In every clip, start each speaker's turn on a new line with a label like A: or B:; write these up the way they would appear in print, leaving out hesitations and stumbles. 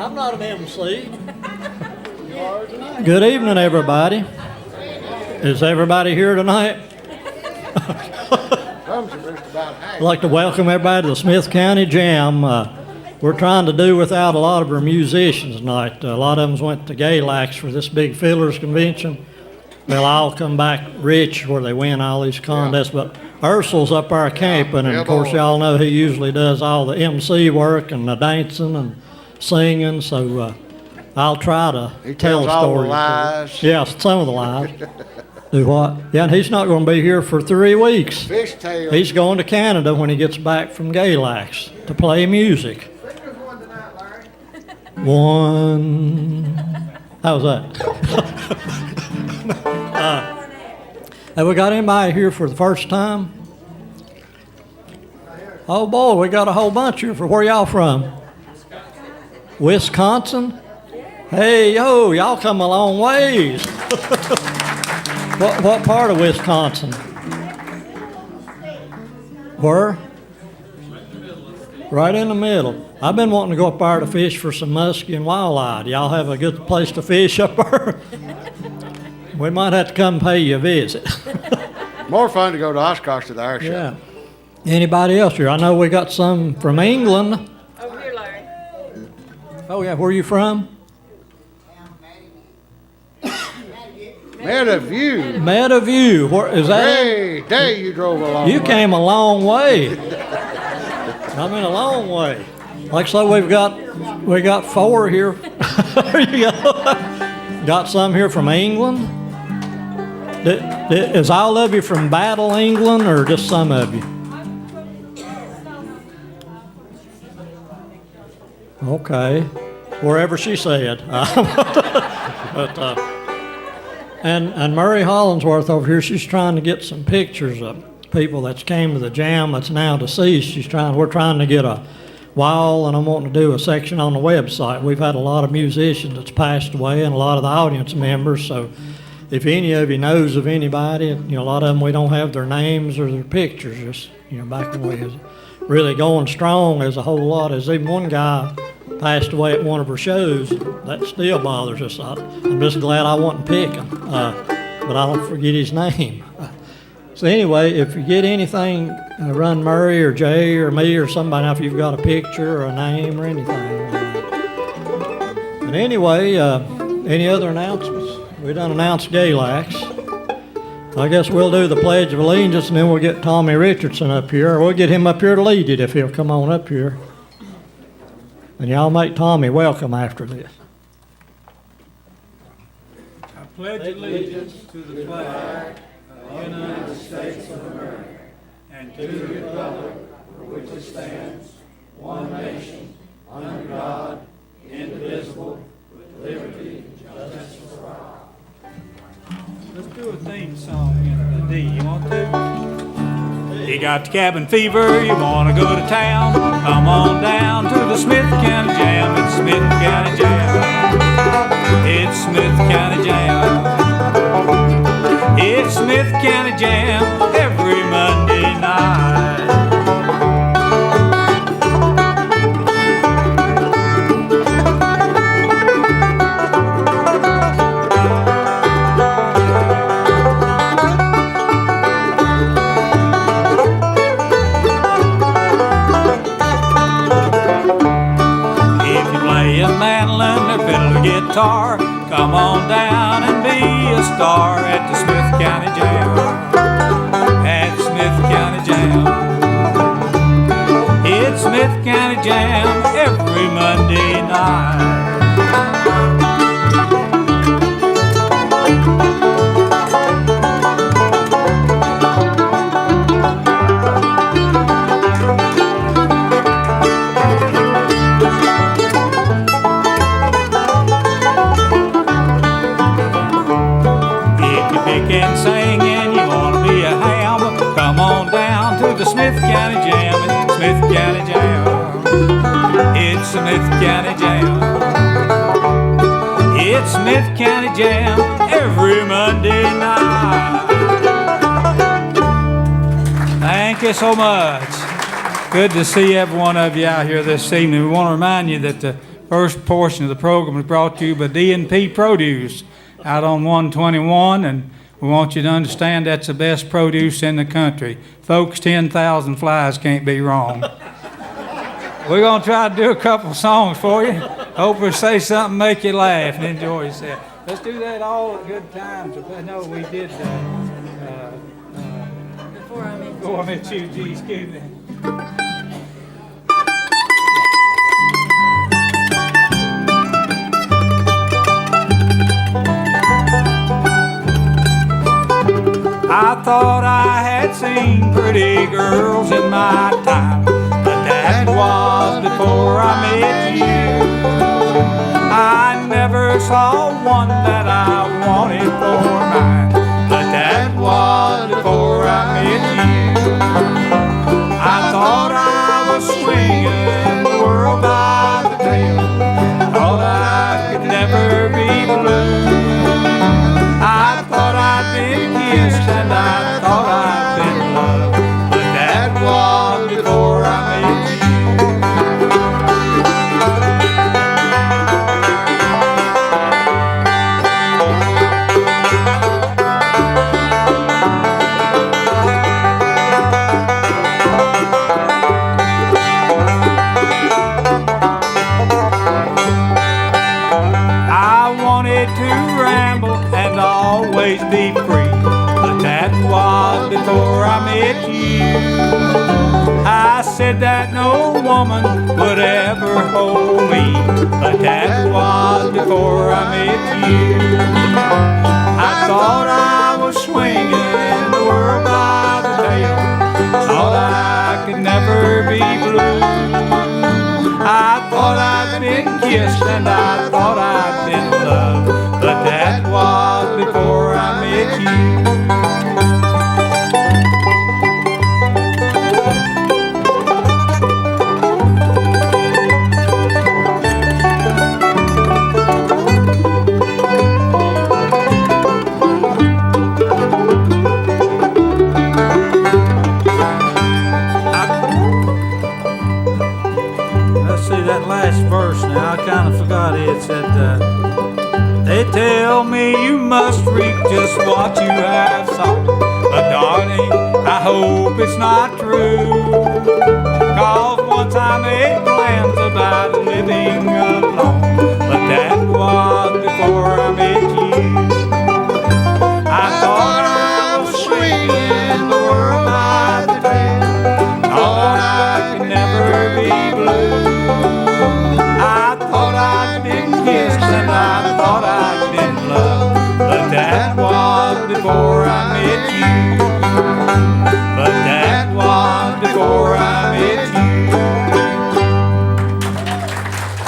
A: I'm not an MC. Good evening, everybody. Is everybody here tonight? I'd like to welcome everybody to the Smyth County Jam. We're trying to do without a lot of our musicians tonight. A lot of them went to Galax for this big fillers convention. They'll all come back rich where they win all these contests. But Ursul's up there camping, and of course y'all know he usually does all the MC work and the dancing and singing. So I'll try to tell a story.
B: All the lies.
A: Yes, some of the lies. Do what? Yeah, and he's not going to be here for 3 weeks.
B: Fishtail.
A: He's going to Canada when he gets back from Galax to play music. One. How's that? Have we got anybody here for the first time? Oh boy, we got a whole bunch here. Where y'all from? Wisconsin? Hey, yo, y'all come a long ways. What part of Wisconsin? Where? Right in the middle. I've been wanting to go up there to fish for some muskie and walleye. Do y'all have a good place to fish up there? We might have to come pay you a visit.
B: More fun to go to Oshkosh to the air show.
A: Yeah. Anybody else here? I know we got some from England.
C: Over here, Larry.
A: Oh yeah, where are you from?
B: Meadowview.
A: Meadowview. Where is that?
B: Day you drove a long way.
A: You came a long way. I mean, a long way. Like so, we got 4 here. There you go. Got some here from England. Is all of you from Battle, England, or just some of you? Okay, wherever she said. And Murray Hollingsworth over here, she's trying to get some pictures of people that's came to the jam that's now deceased. We're trying to get a wall, and I'm wanting to do a section on the website. We've had a lot of musicians that's passed away and a lot of the audience members, so if any of you knows of anybody, a lot of them we don't have their names or their pictures. Just, back when we was really going strong, there's a whole lot. There's even one guy passed away at one of her shows. That still bothers us. I'm just glad I wasn't picking, but I don't forget his name. So anyway, if you get anything, run Murray or Jay or me or somebody if you've got a picture or a name or anything. But anyway, any other announcements? We done announced Galax. I guess we'll do the Pledge of Allegiance, and then we'll get Tommy Richardson up here. Or we'll get him up here to lead it if he'll come on up here. And y'all make Tommy welcome after this.
D: I pledge allegiance to the flag of the United States of America and to the republic for which it stands, one nation, under God, indivisible, with liberty and justice for all. Let's do a theme song in the D. You want to? You got the cabin fever, you want to go to town. Come on down to the Smyth County Jam. It's Smyth County Jam. It's Smyth County Jam. It's Smyth County Jam every Monday night. Guitar, come on down and be a star at the Smyth County Jam. At Smyth County Jam. It's Smyth County Jam every Monday night. The Smyth County Jam, it's Smyth County Jam. It's Smyth County Jam. It's Smyth County Jam every Monday night. Thank you so much. Good to see every one of you out here this evening. We want to remind you that the First portion of the program is brought to you by D&P Produce out on 121, and we want you to understand that's the best produce in the country. Folks, 10,000 flies can't be wrong. We're going to try to do a couple songs for you. Hope we say something, make you laugh, and enjoy yourself. Let's do that all at good times. I know we did Before I Met You, geez, excuse me. I thought I had seen pretty girls in my time, but that was before I met you. I never saw one that I wanted for mine, but that was before I met you. I thought I was swinging the world by the tail, thought I could never be blue. I thought I'd been kissed and I thought I'd been loved, but that was before I met you. I wanted to ramble and always be free, but that was before I met you. I said that no woman would ever hold me, but that was before I met you. I thought I was swinging the world by the tail, thought I could never be blue. I thought I'd been kissed and I thought I'd been loved, but that was before I met you. Let's see that last verse now. I kind of forgot it. It said, they tell me you must reap just what you have sown, but darling, I hope it's not true. 'Cause once I made plans about living alone, but that was before I met you. I thought I was swinging the world by the tail, thought I could never be blue. I thought I'd been kissed and I thought I'd been loved, but that was before I met you. But that was before I met you.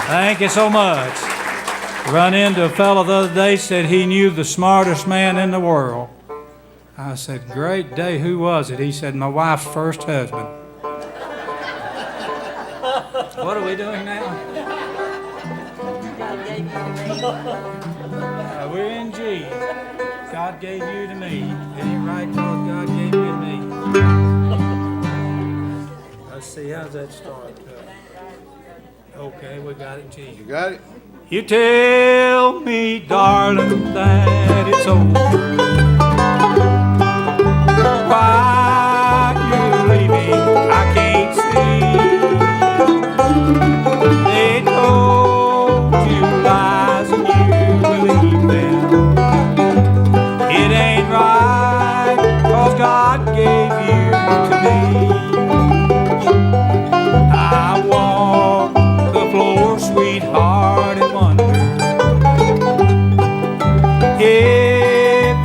D: Thank you so much. Run into a fellow the other day, said he knew the smartest man in the world. I said, great day, who was it? He said, my wife's first husband. What are we doing now?
C: God gave you to me.
D: We're in G. God gave you to me. It ain't right because God gave you to me. Let's see, how's that start? Okay, we got it, G.
B: You got it?
D: You tell me, darling, that it's over. Why you're leaving, I can't see. They told you lies and you believe them. It ain't right, 'cause God gave you to me. I walk the floor, sweetheart, and wonder if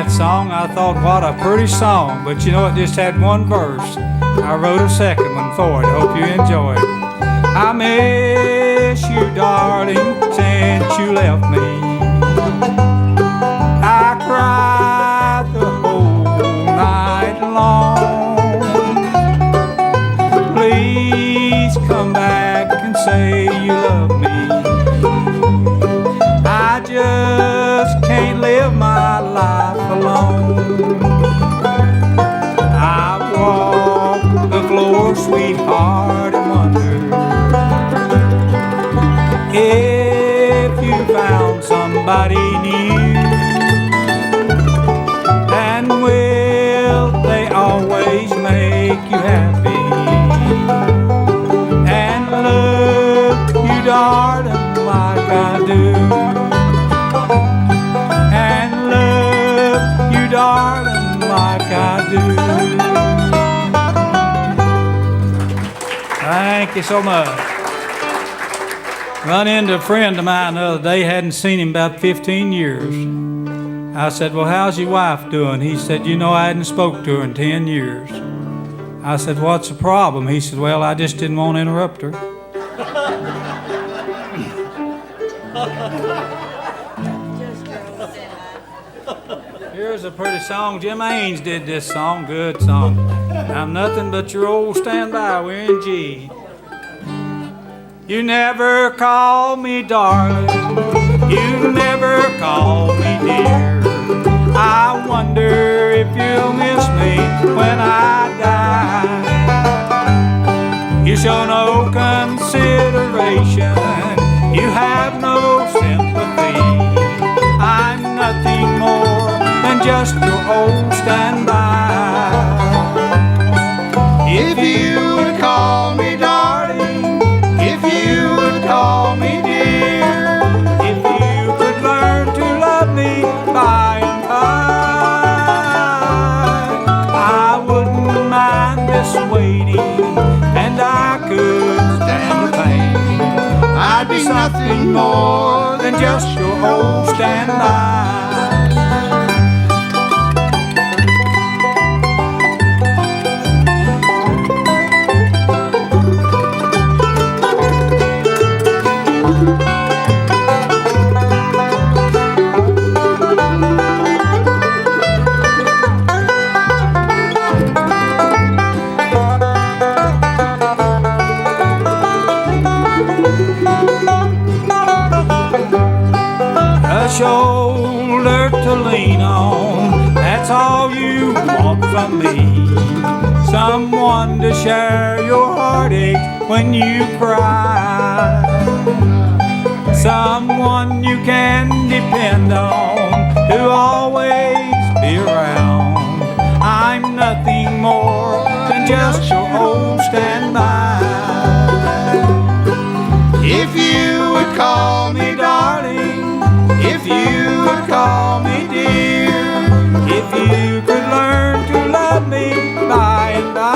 D: that song. I thought, what a pretty song. But you know, it just had one verse. I wrote a second one for it. Hope you enjoy it. I miss you, darling, since you left me. I cried the whole night long. Please come back and say you love me. I just can't live my life alone. I walk the floor, sweetheart, and wonder if you found somebody new. And will they always make you happy? And love you, darling, like I do. And love you, darling, like I do. Thank you so much. Run into a friend of mine the other day, hadn't seen him about 15 years. I said, well, how's your wife doing? He said, you know, I hadn't spoke to her in 10 years. I said, what's the problem? He said, well, I just didn't want to interrupt her. Here's a pretty song. Jim Ains did this song. Good song. I'm nothing but your old standby. We're in G. You never call me darling. You never call me dear. I wonder if you'll miss me when I die. You show no consideration. You have no sympathy. I'm nothing more than just your old standby. If you would call me darling, if you would call me dear, if you could learn to love me by and by, I wouldn't mind this waiting, and I could stand the pain. I'd be nothing more than just your old standby. Shoulder to lean on, that's all you want from me. Someone to share your heartache when you cry. Someone you can depend on, to always be around. I'm nothing more than just your old standby. If you would call me darling, if you would call me dear, if you could learn to love me by and by,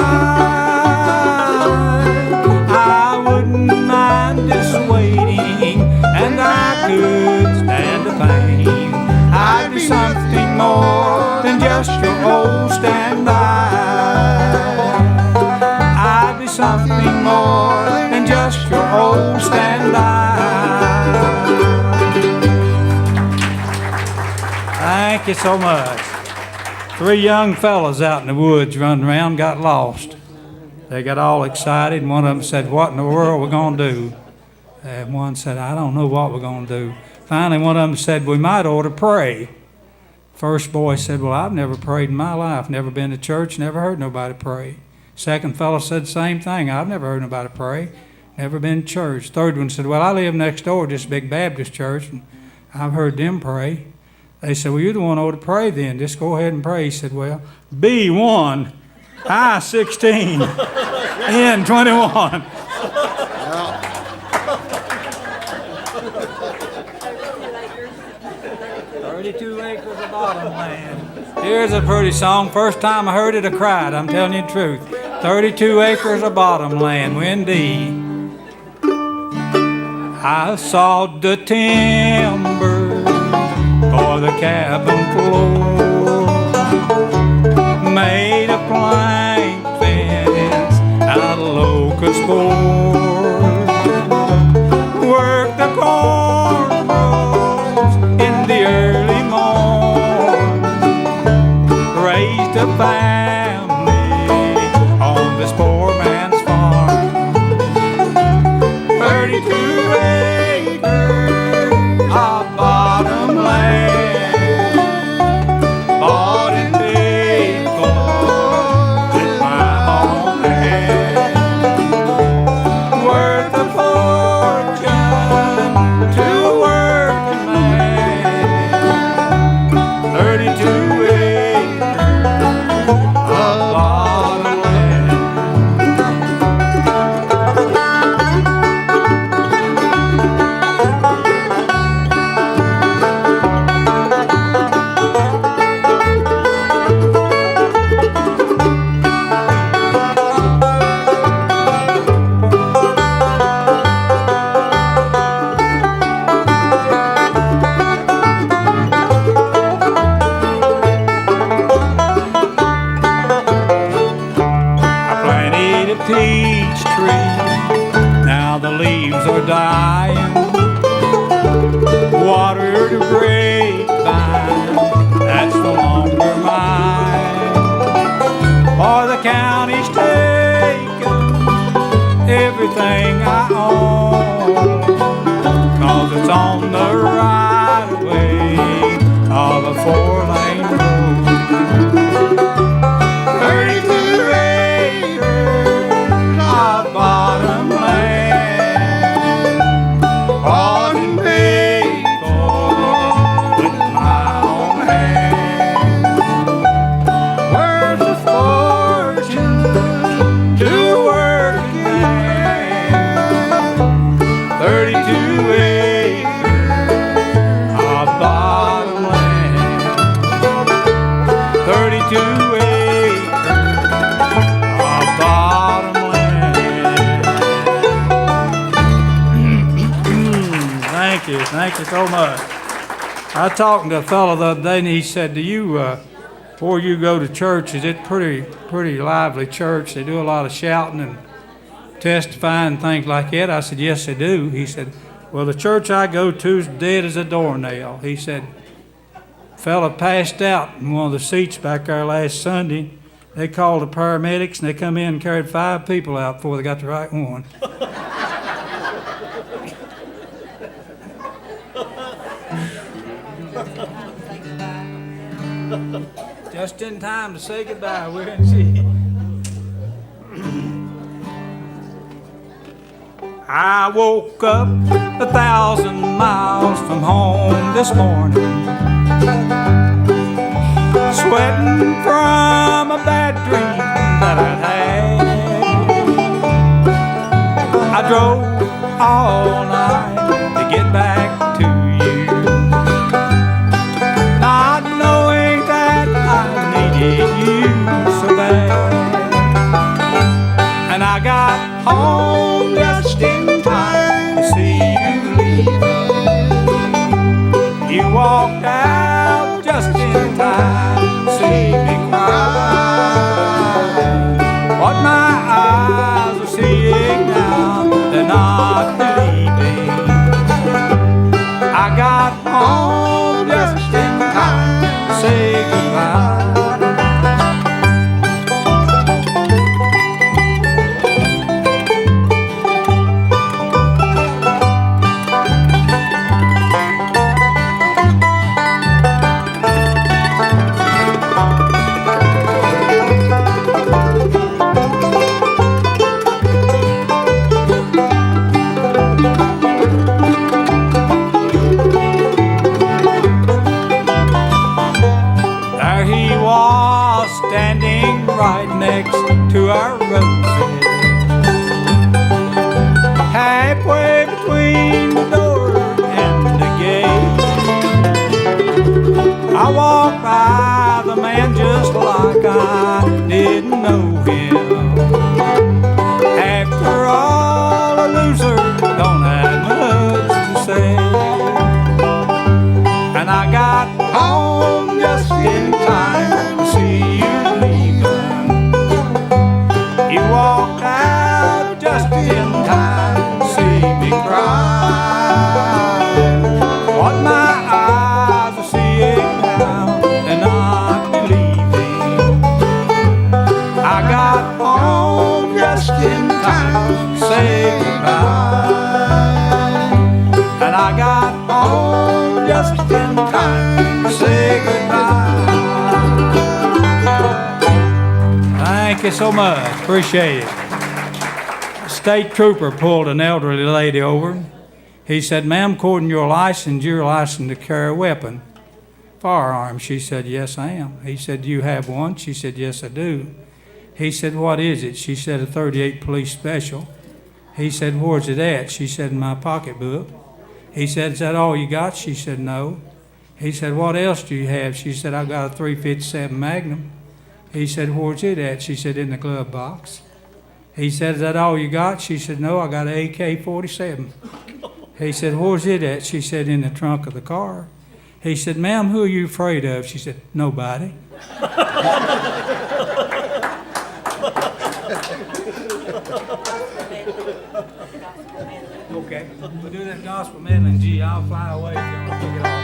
D: I wouldn't mind this waiting, and I could stand the pain. I'd be something more than just your old standby. I'd be something more than just your old standby. Thank you so much. 3 young fellas out in the woods running around got lost. They got all excited, and one of them said, what in the world are we going to do? And one said, I don't know what we're going to do. Finally, one of them said, we might ought to pray. First boy said, well, I've never prayed in my life, never been to church, never heard nobody pray. Second fellow said the same thing, I've never heard nobody pray, never been to church. Third one said, well, I live next door to this big Baptist church, and I've heard them pray. They said, well, you're the one who ought to pray then. Just go ahead and pray. He said, well, B1, I-16, N21. 32 acres of bottom land. Here's a pretty song. First time I heard it, I cried. I'm telling you the truth. 32 acres of bottom land, windy. I sawed the timber for the cabin floor. a 4-lane road. 32 acres of bottom land, bought and paid for with my own hand. Worth a fortune to a working man. 32 acres of bottom land. 32 acres of bottom land. Thank you so much. I talked to a fellow the other day, and he said, "Do you, before you go to church, is it pretty lively church? They do a lot of shouting and testifying and things like that?" I said, "Yes, they do." He said, "Well, the church I go to is dead as a doornail." He said, "A fella passed out in one of the seats back there last Sunday. They called the paramedics, and they come in and carried 5 people out before they got the right one." Just in time to say goodbye, we're in see. I woke up 1,000 miles from home this morning, sweating from a bad dream that I'd had. I drove all night to get back to you, not knowing that I needed you so bad. And I got home just in time to see you leaving. You walked out just in time to see me cry. What my eyes are seeing now, they're not believing. I got home just in time to say goodbye. There he was, standing right next to our roses, halfway between the door and the gate. I walked by the man just like I didn't know him. After all, a loser don't have much to say. And I got home just in time to see you leaving. You walked out just in time to see me cry. What my eyes are seeing now, and not believing. I got home just in time to say goodbye. And I got home just in time to say goodbye. Thank you so much. Appreciate it. A state trooper pulled an elderly lady over. He said, "Ma'am, according to your license, you're licensed to carry a weapon, firearm." She said, "Yes, I am." He said, "Do you have one?" She said, "Yes, I do." He said, "What is it?" She said, "A .38 police special." He said, "Where's it at?" She said, "In my pocketbook." He said, "Is that all you got?" She said, "No." He said, "What else do you have?" She said, "I've got a .357 Magnum." He said, "Where's it at?" She said, "In the glove box." He said, "Is that all you got?" She said, "No, I got an AK-47. He said, "Where's it at?" She said, "In the trunk of the car." He said, "Ma'am, who are you afraid of?" She said, "Nobody." Okay, we'll do that gospel medley, and gee, I'll fly away if y'all pick it off.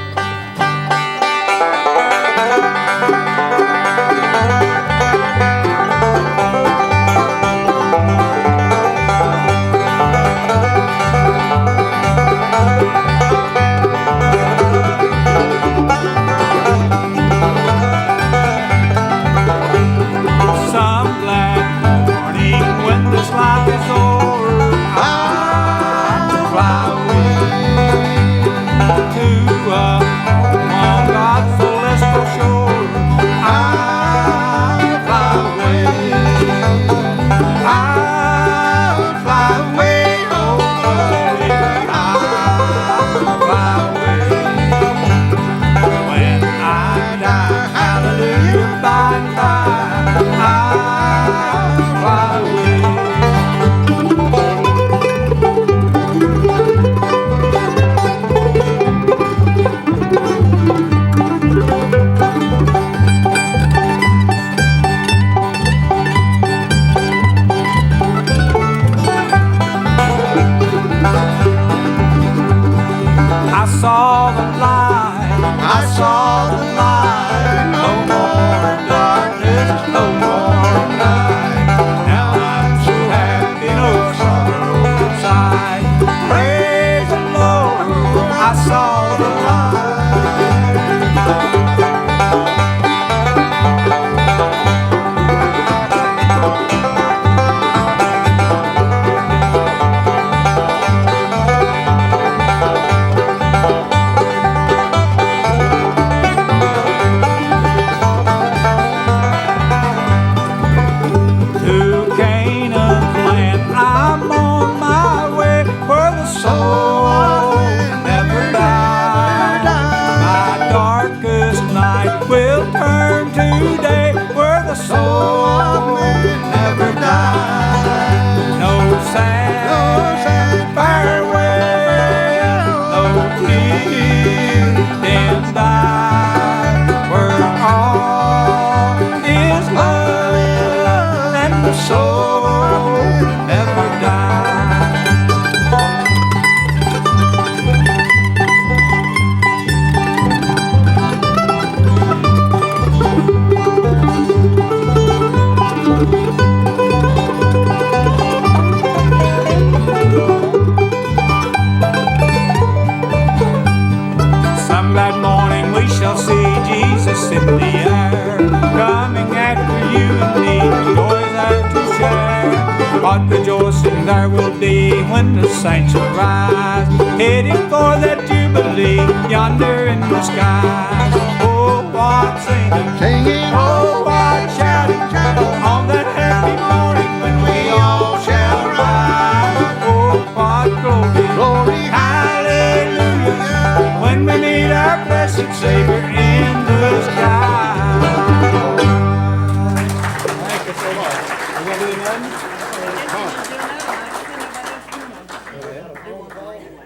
D: the light. No more darkness, no more night. Now I'm so happy, no sorrow inside. Praise the Lord, I saw the light. To Canaan's land, I'm on my way, where the soul never dies. My darkest night will turn to day, where the soul never dies. No sad farewell, no tears dim die, where all is love and the soul never dies. Some bad morning we shall see Jesus in the air, coming after you and me, joys are to share. What rejoicing there will be when the saints arise, heading for that jubilee yonder in the skies. Oh, what singing, oh, what shouting, on that happy morning when we all shall rise. Oh, what glory, hallelujah, when we meet our blessed Savior in the sky.
A: Thank you so much. You gonna do nothing?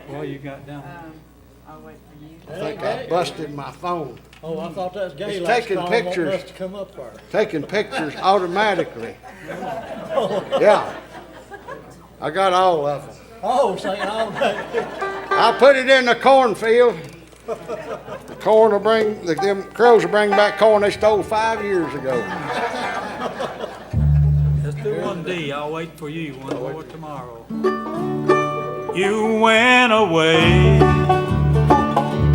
D: What you got down?
C: I'll wait for you.
B: I think I busted my phone.
A: Oh, I thought that's gay.
B: It's
A: like
B: taking
A: Strong wanting
B: pictures.
A: us to come up there.
B: Taking pictures automatically. Yeah. I got all of them.
A: Oh, saying all that.
B: I put it in the cornfield. The corn will bring, them crows will bring back corn they stole 5 years ago.
D: Let's do one D. I'll wait for you. One more tomorrow. You went away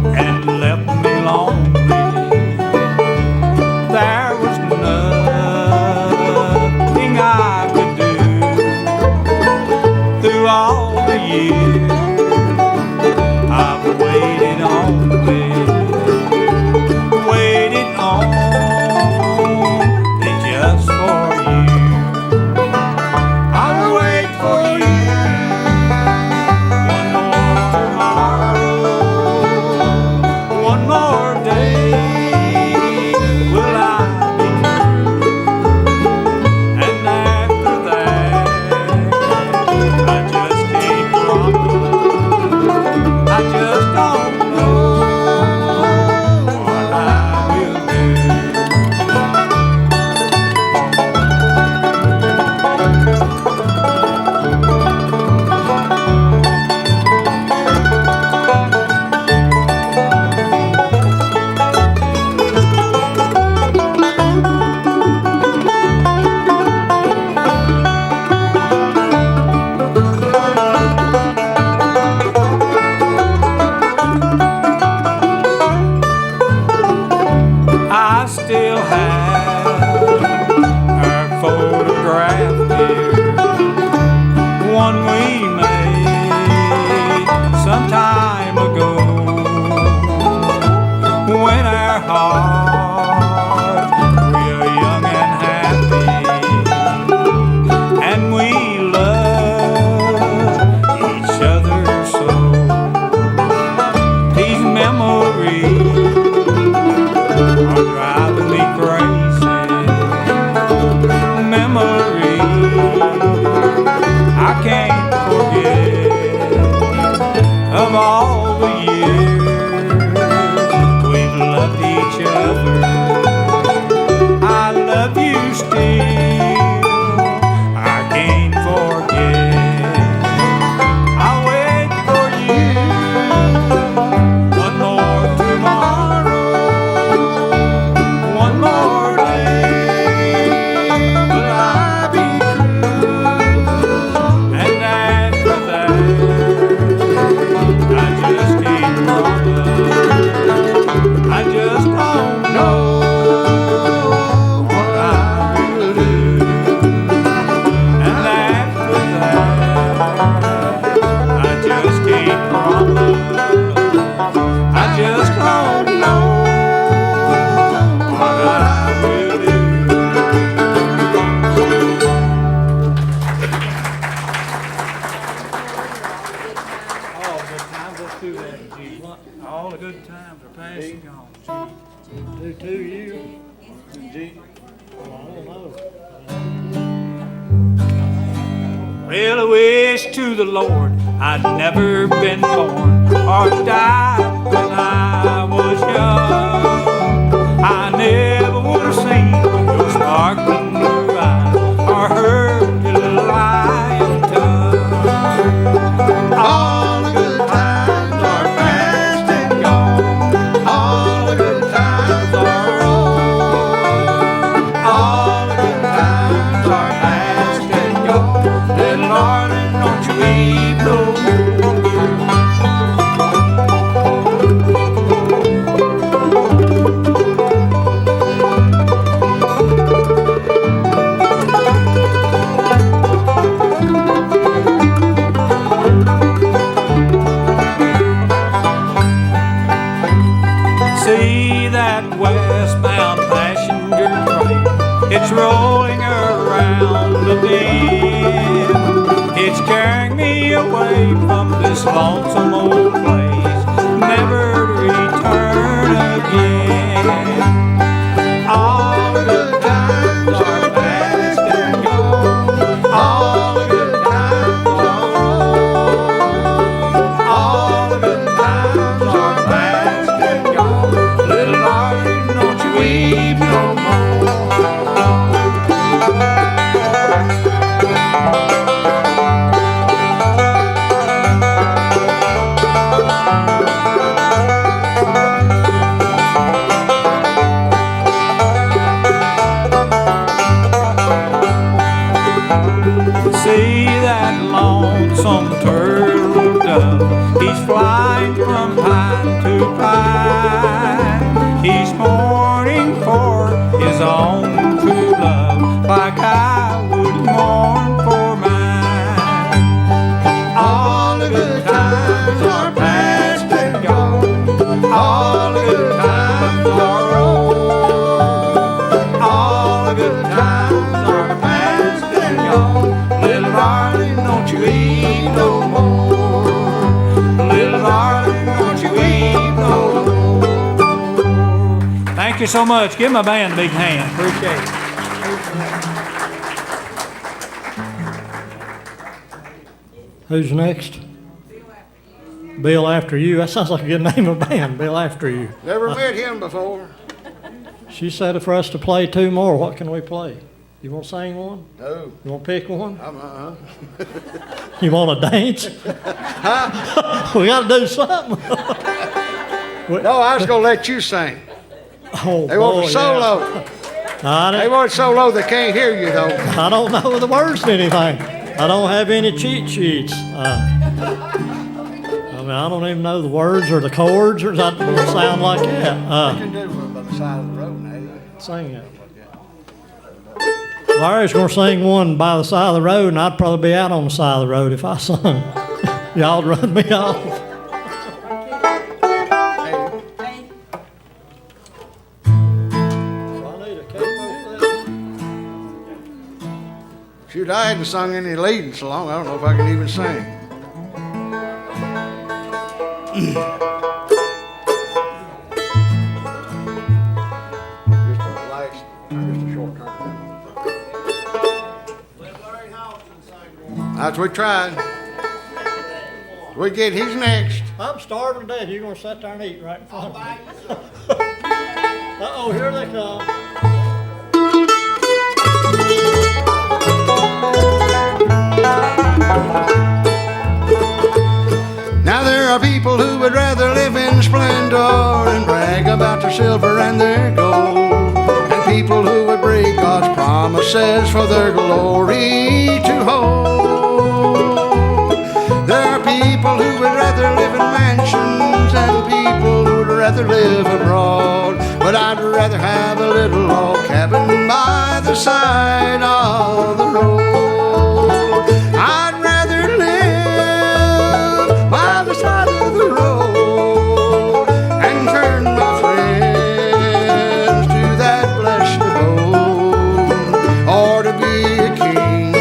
D: and left me lonely. There was nothing I could do through all the years I've waited only just for you. I'll wait for you one more tomorrow, one more day. Will I be true? And after that, I just can't promise. I just don't know what I will do. I still have our photograph here, one we made some time ago, when our hearts were young and happy, and we loved each other so. These memories are driving me crazy. Memories I can't forget of all the years we've loved each other. just don't know what I will do. And after that, I just can't promise. I just don't know what I will do. All good times, let's do that, G. All the good times are passing on, G.
A: Do to you. G. Well, I don't know.
D: Well, I wish to the Lord I'd never been born or died when I was young. I never would have seen your sparkling blue eyes or heard your lying tongue. All the good times are past and gone. All the good times are over. All the good times are past and gone. Little darling, don't you weep no See that westbound passenger train, it's rolling around the bend. It's carrying me away from this lonesome old place, never to return again. All the good times are past and gone. All the good times are over. All the good times are past and gone. Little darling, don't you weep no more. See that lonesome turtle dove, he's flying from pine to pine. He's mourning for his own true love, like I would mourn for mine. All the good times are past and gone. All the good times are over. All the good times are past and gone. Little darling, don't you weep no more. Little darling, don't you weep no more. Thank you so much. Give my band a big hand. Appreciate it.
A: Who's next? Bill After You. That sounds like a good name of band, Bill After You.
B: Never met him before.
A: She said for us to play two more. What can we play? You want to sing one?
B: No.
A: You want to pick one?
B: I'm
A: You want to dance? We got to do something.
B: No, I was going to let you sing.
A: Oh,
B: They want
A: boy,
B: a solo.
A: Yeah.
B: They want a solo that can't hear you, though.
A: I don't know the words to anything. I don't have any cheat sheets. I mean, I don't even know the words or the chords or something that sound like that.
B: You can do one by the side of the road now.
A: Sing it. Larry's going to sing one by the side of the road, and I'd probably be out on the side of the road if I sung. Y'all'd run me off.
B: Shoot, I hadn't sung any leading so long, I don't know if I can even sing. Just a short term. That's what we tried. We get, he's next.
A: I'm starving to death. You're going to sit there and eat right in front of me. Uh-oh, here they come.
B: Now there are people who would rather live in splendor and brag about their silver and their gold, and people who would break God's promises for their glory to hold. There are people who would rather live in mansions and people who would rather live abroad, but I'd rather have a little log cabin by the side of the road. I'd rather live by the side of the road and turn my friends to that blessed abode, or to be a king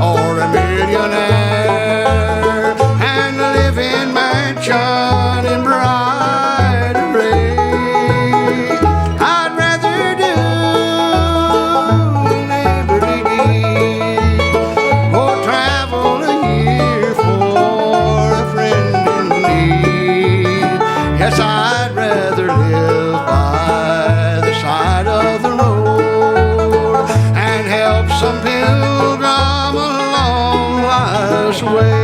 B: or a millionaire and live in mansion in bright array. I'd rather do liberty deed or travel a year for a friend in need. Yes, I'd rather live by the side of the road and help some pilgrim along life's way.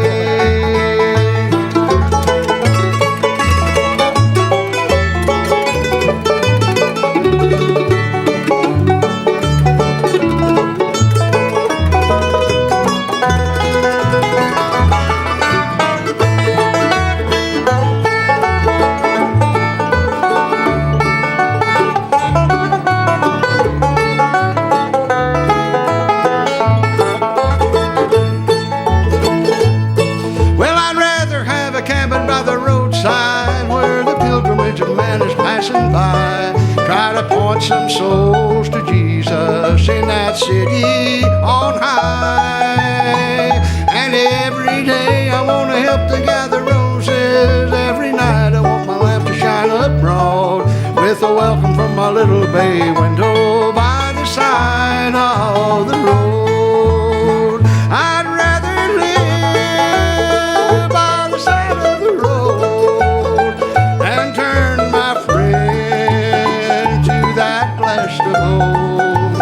B: Well, I'd rather have a cabin by the roadside where the pilgrimage of man is passing by. Try to point some souls to Jesus in that city on high. And every day I want to help to gather roses. Every night I want my lamp to shine up broad with a welcome from my little bay window by the side of the road. I'd rather live by the side of the road and turn my friend to that blessed abode,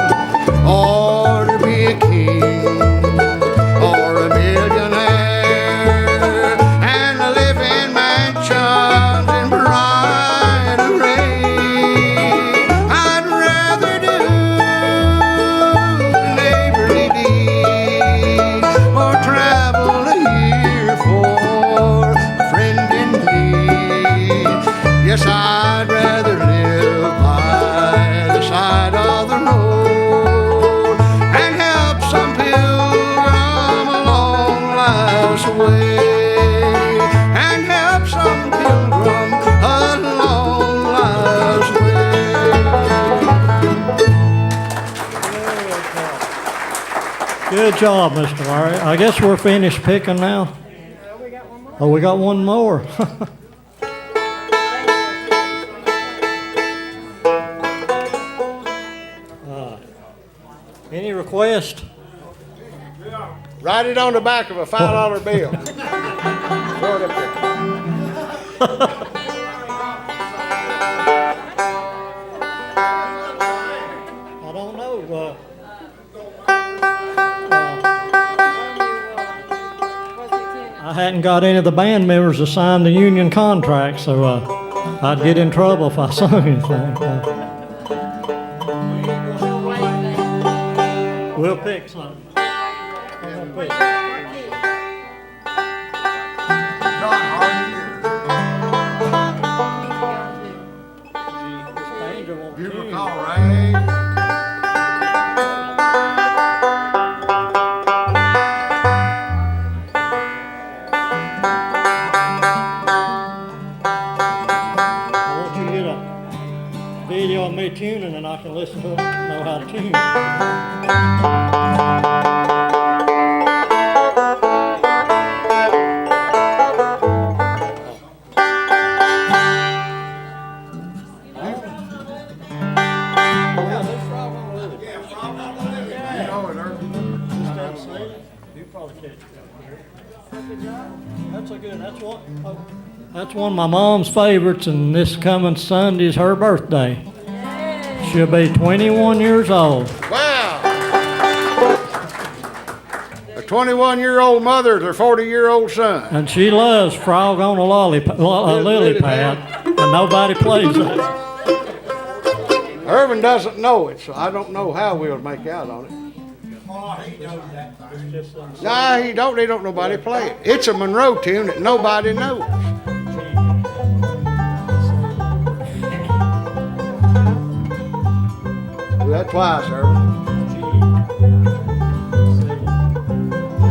B: or to be a king or a millionaire and live in mansions in bright array. I'd rather do neighborly deed or travel a year for a friend in need. Yes, I'd rather live by the side of the road and help some pilgrim along life's way, and help some pilgrim along life's way.
A: Good job, Mr. Larry. I guess we're finished picking now. Oh, we got one more. Any request?
B: Write it on the back of a $5 bill. Throw it up there.
A: I don't know. I hadn't got any of the band members to sign the union contract, so I'd get in trouble if I sung anything. We'll pick something. I'm gonna pick. Danger won't
B: You
A: tune.
B: recall, right?
A: I want you to get a video of me tuning, and I can listen to it and know how to tune. That's one of my mom's favorites, and this coming Sunday is her birthday. She'll be 21 years old.
B: Wow. A 21-year-old mother, their 40-year-old son.
A: And she loves Frog on a Lily Pad, and nobody plays that.
B: Irvin doesn't know it, so I don't know how we'll make out on it. Nah, he don't. They don't nobody play it. It's a Monroe tune that nobody knows. choir service.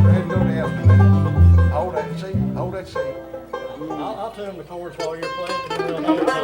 B: Ready to go to F in a minute. Hold that seat. Hold that seat.
A: I'll tune the chords while you're playing, and we'll know it's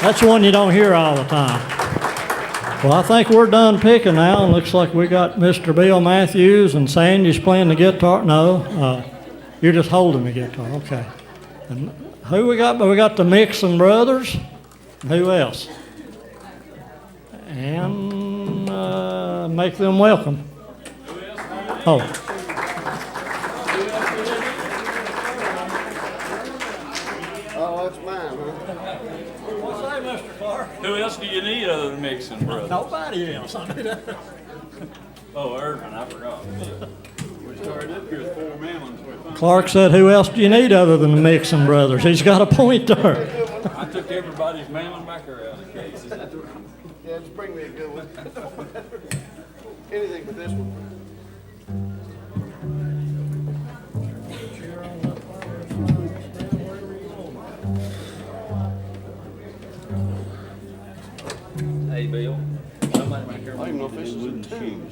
A: That's one you don't hear all the time. Well, I think we're done picking now, and looks like we got Mr. Bill Matthews and Sandy's playing the guitar. No, you're just holding the guitar. Okay. And who we got? We got the Mixon Brothers. Who else? And make them welcome. Oh.
B: Oh, that's mine, huh?
A: What's that, Mr. Clark?
E: Who else do you need other than Mixon Brothers?
A: Nobody else.
E: Oh, Irvin, I forgot. We started up here with 4 Mamlins.
A: Clark said, who else do you need other than the Mixon Brothers? He's got a point there.
E: I took everybody's Mamlin backer out of the case. Is that the right?
B: Yeah, just bring me a good one. Anything but this one.
E: Hey, Bill. Somebody back there.
B: I don't even know if this is in tune.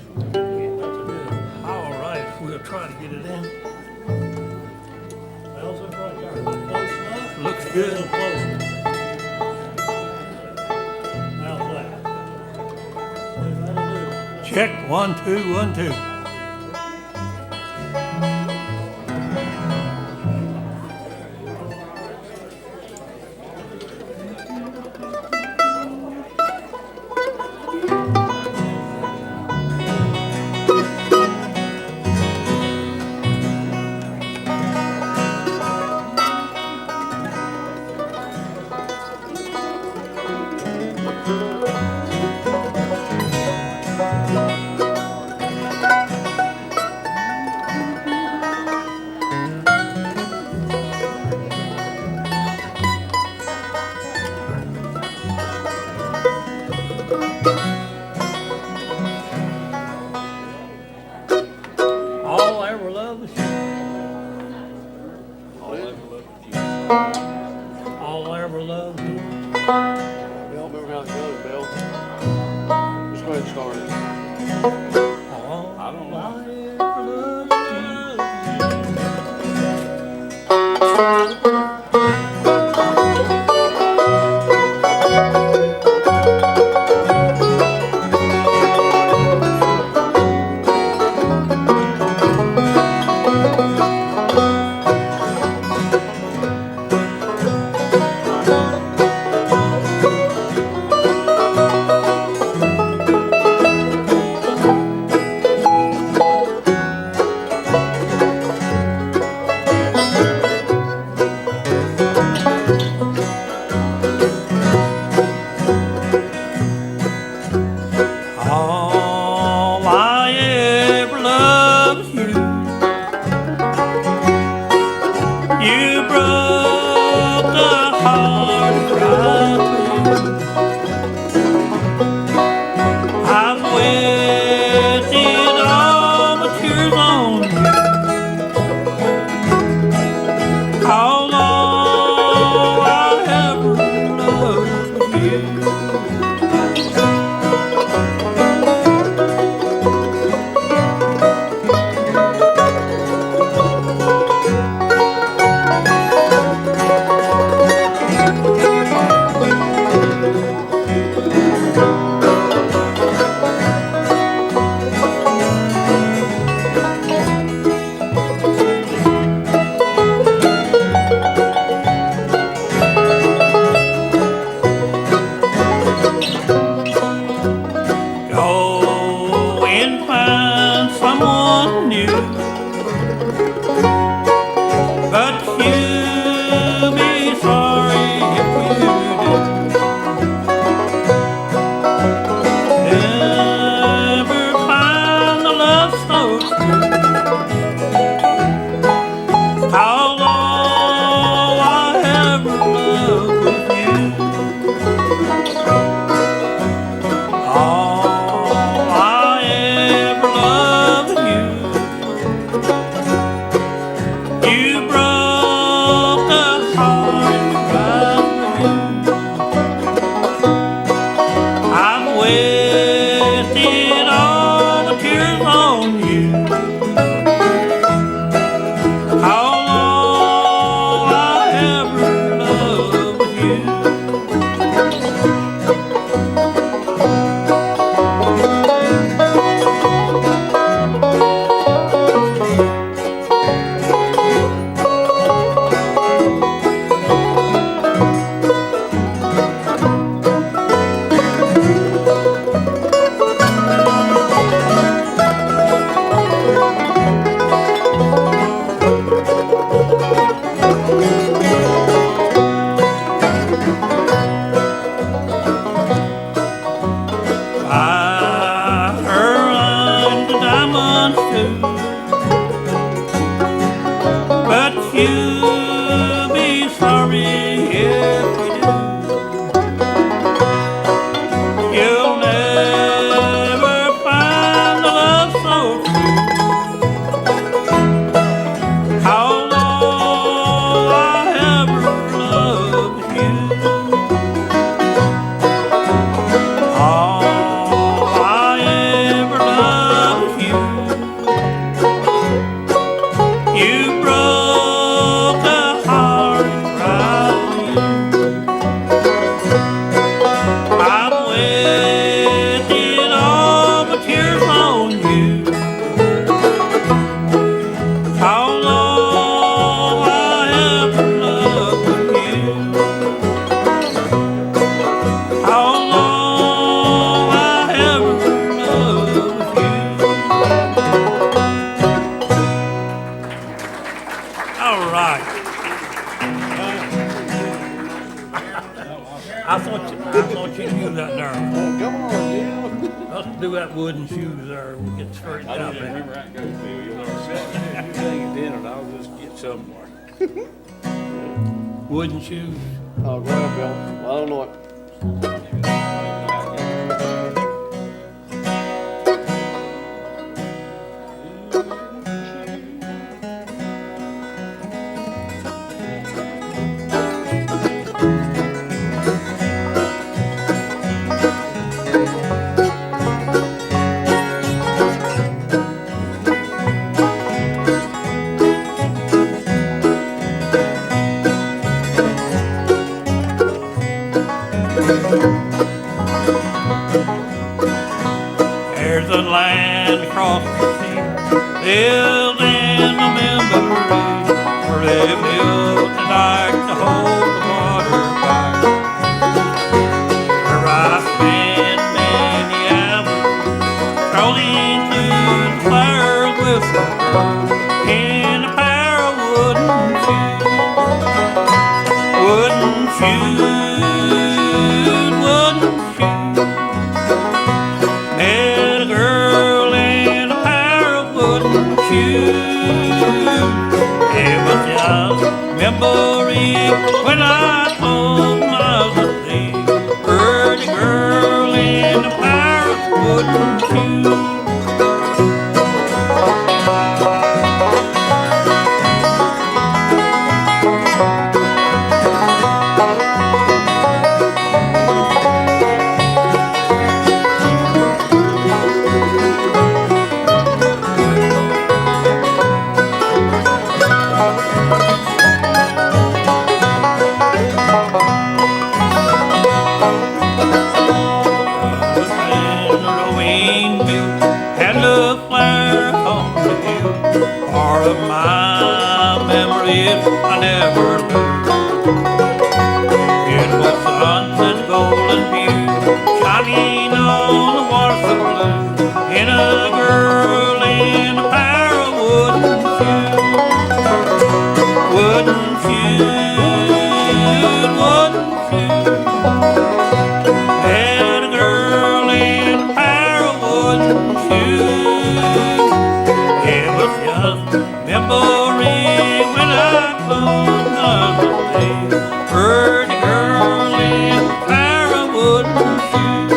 D: All right, we'll try to get it in. Looks good. Check, 1, 2, 1, 2.
A: All I ever loved is you. All I ever loved is you.
B: Bill, remember how it goes, Bill? Just go ahead and start it.
A: Oh,
E: I don't
D: that wooden shoes there will get straightened
E: I
D: out.
E: don't even remember how it goes, Bill. You know what I'm
F: You hang it in and I'll just get somewhere.
D: Wooden shoes.
F: Oh, go ahead, Bill. I don't know what.
D: There's a land across the sea, built in a memory, where they built a dike to hold the water back. Where I spent many hours strolling through the flowers with a girl in a pair of wooden shoes, wooden shoes. Met a girl in a pair of wooden shoes. It was just memory when I closed my eyes to sleep. Heard a girl in a pair of wooden shoes. Had a flare on the hill, part of my memories I never lose. It was sunset golden hue, shining on the water so blue, and a girl in a pair of wooden shoes, wooden shoes, wooden shoes. Had a girl in a pair of wooden shoes. It was just memory when I closed my eyes. Heard a girl in a pair of wooden shoes.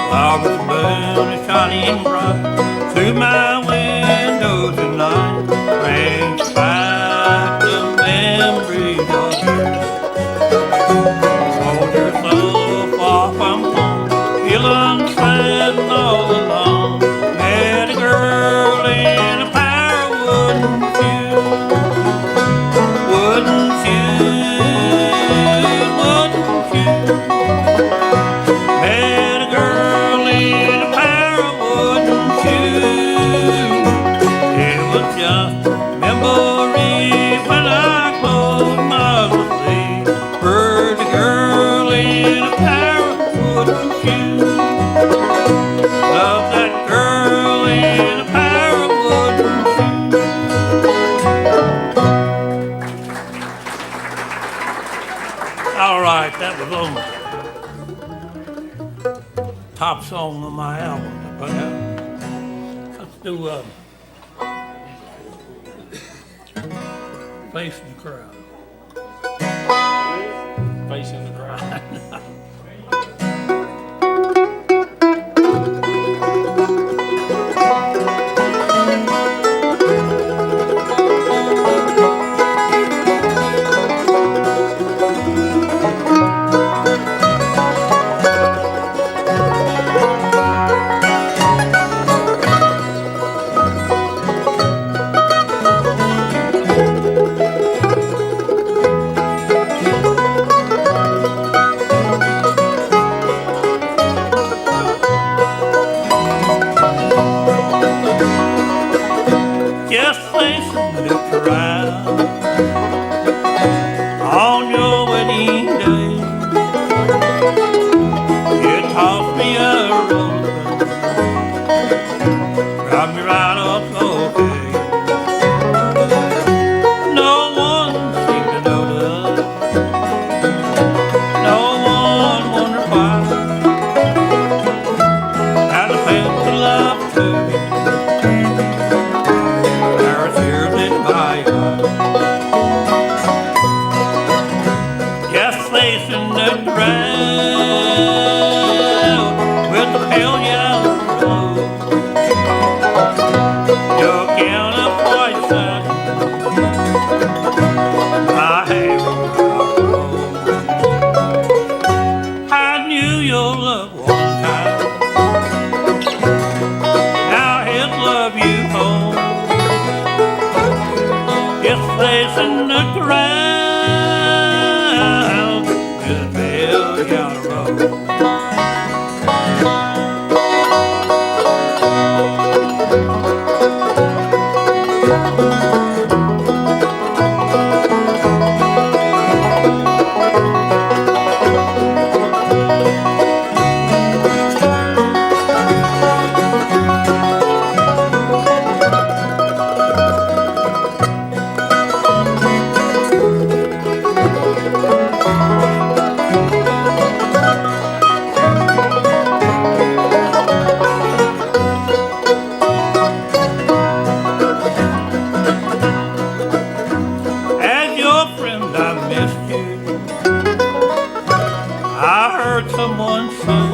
D: Flowers bloom and shining bright through my window tonight, brings back the memories of you. Oh, you're so far from home, feeling sad and all alone. Met a girl in a pair of wooden shoes, wooden shoes, wooden shoes. Met a girl in a pair of wooden shoes. It was just memory when I closed my eyes to sleep. Heard a girl in a pair of wooden shoes. Love that girl in a pair of wooden shoes. All right, that was on top song on my album to put out. Let's do Facing the Crowd.
E: Facing the crowd.
D: face and look around on your wedding day. You tossed me a rose, brought me right up okay. No one seemed to notice, no one wondered why. Had a family love too. There are tears in my eyes. Just facing the ground with the pale yellow rose. Your gown of white satin, my hair was gold. I knew your love one time. Now his love you hold. Just facing the ground with a pale yellow rose. As your friend, I missed you. I heard someone say,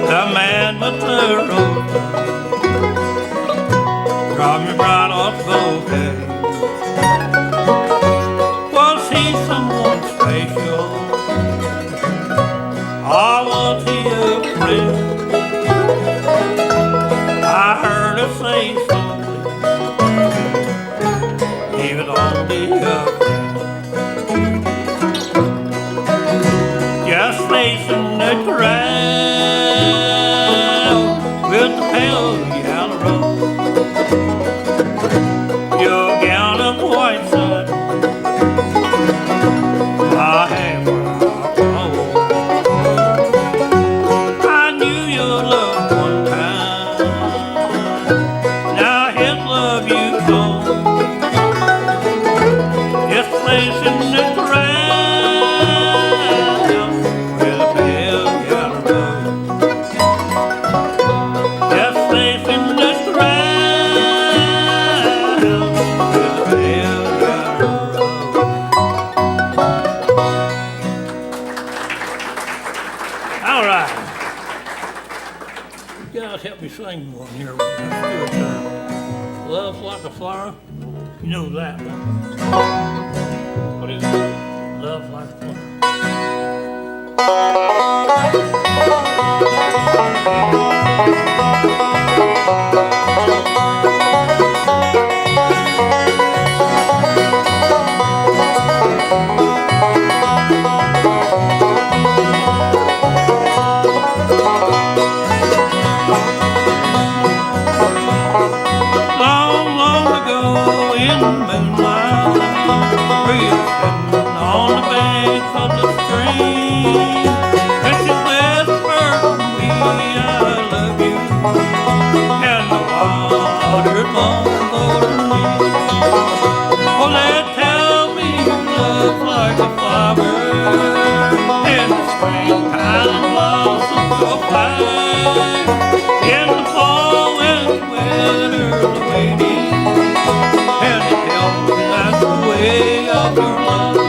D: the man with the rose brought me right off bouquet. Was he someone special? Or was he a friend? I heard her say something. He was only a friend. Just facing the ground with the pale yellow rose. Your gown of white satin, my hair was gold. I knew your love one time. Now his love you told. Just facing the ground with a pale yellow rose. Just facing the ground with a pale yellow rose. All right. You guys help me sing one here. Let's do it. Love's like a flower. You know that one. What is it? Love like a flower. Long, long ago in the moonlight, we were sitting on the bank of the stream, and she whispered to me, I love you, and the water long over me. Oh, they tell me you love like a flower, in the springtime and blossom so fine, in the fall and winter the waiting, and they tell me that's the way of your love.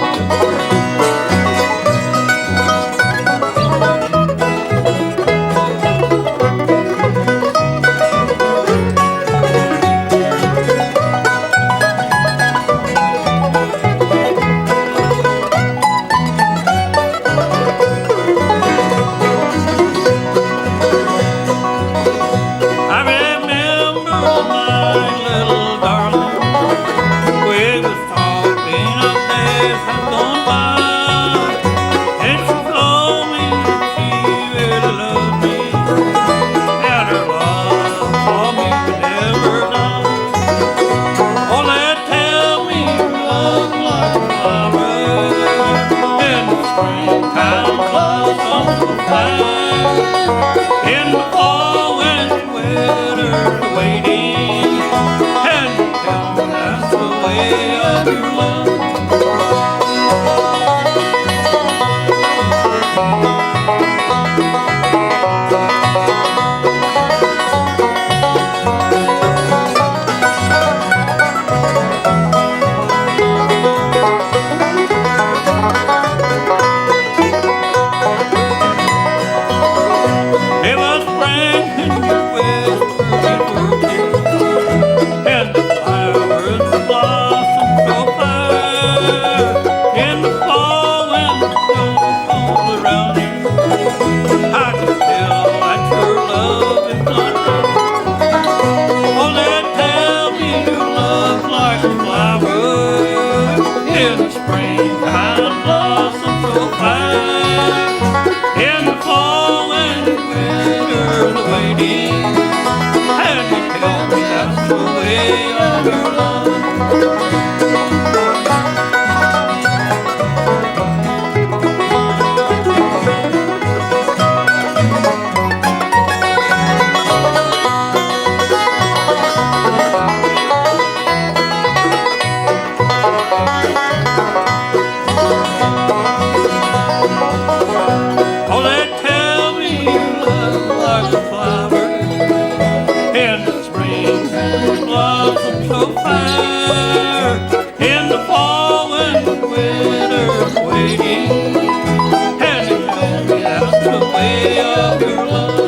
D: of your love. It was spring in your whispery bouquet, and the flowers blossomed so fair. In the fall when the snow falls around you, I can tell that your love is not true. Oh, they tell me your love's like a flower in the springtime blossoms so fair. In the fall when the winter's waiting, and you tell me that's the way of your love. Oh, they tell me you love like a flower in the spring, blossom so fair. In the fall when the winter's waiting, and they tell me that's the way of your love.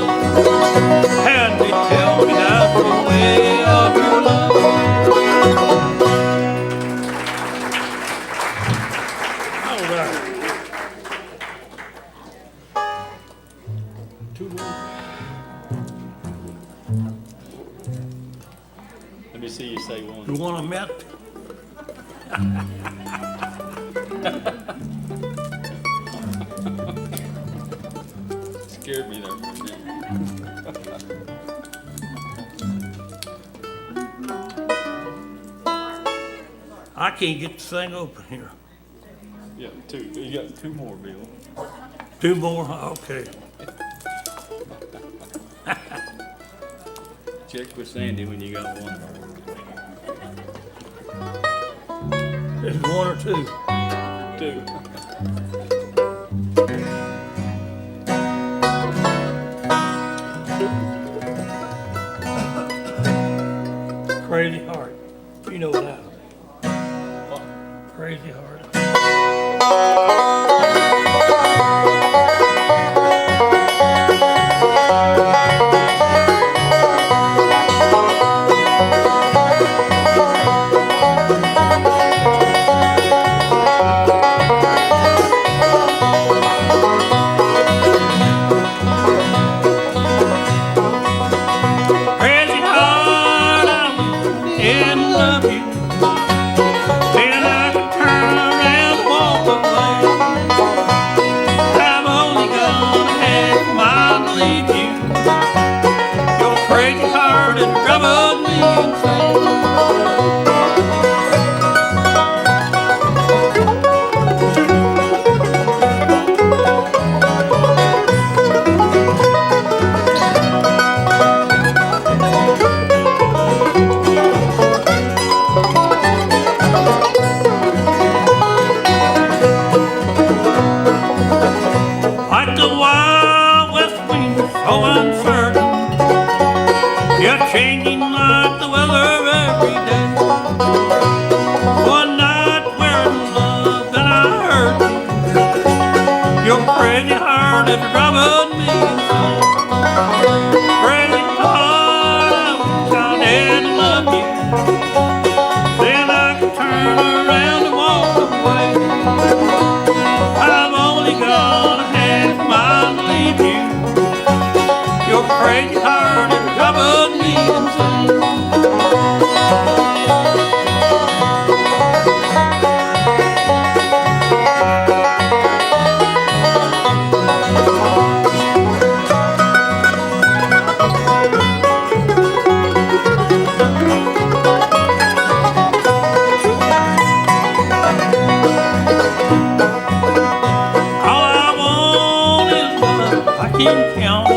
D: And they tell me that's the way of your love. All right. Two more.
E: Let me see you say one.
D: You want a met?
E: Scared me there for a minute.
D: I can't get this thing open here.
E: Yeah, two. You got two more, Bill.
D: Two more? Okay.
E: Check with Sandy when you got one.
D: Is it one or two?
E: Two.
D: Crazy Heart. You know that. Crazy Heart. Crazy heart, I'm in love with you. Then I could turn around and walk away. I'm only gonna have mine to leave you. Your crazy heart is driving me insane. Like the wild west wind, so uncertain. You're changing like the weather every day. One night we're in love, then I hurt you. Your crazy heart is driving me insane. Crazy heart, I wish I didn't love you. Then I could turn around and walk away. I'm only gonna have mine to leave you. Your crazy heart is driving me insane. All I want is love I can count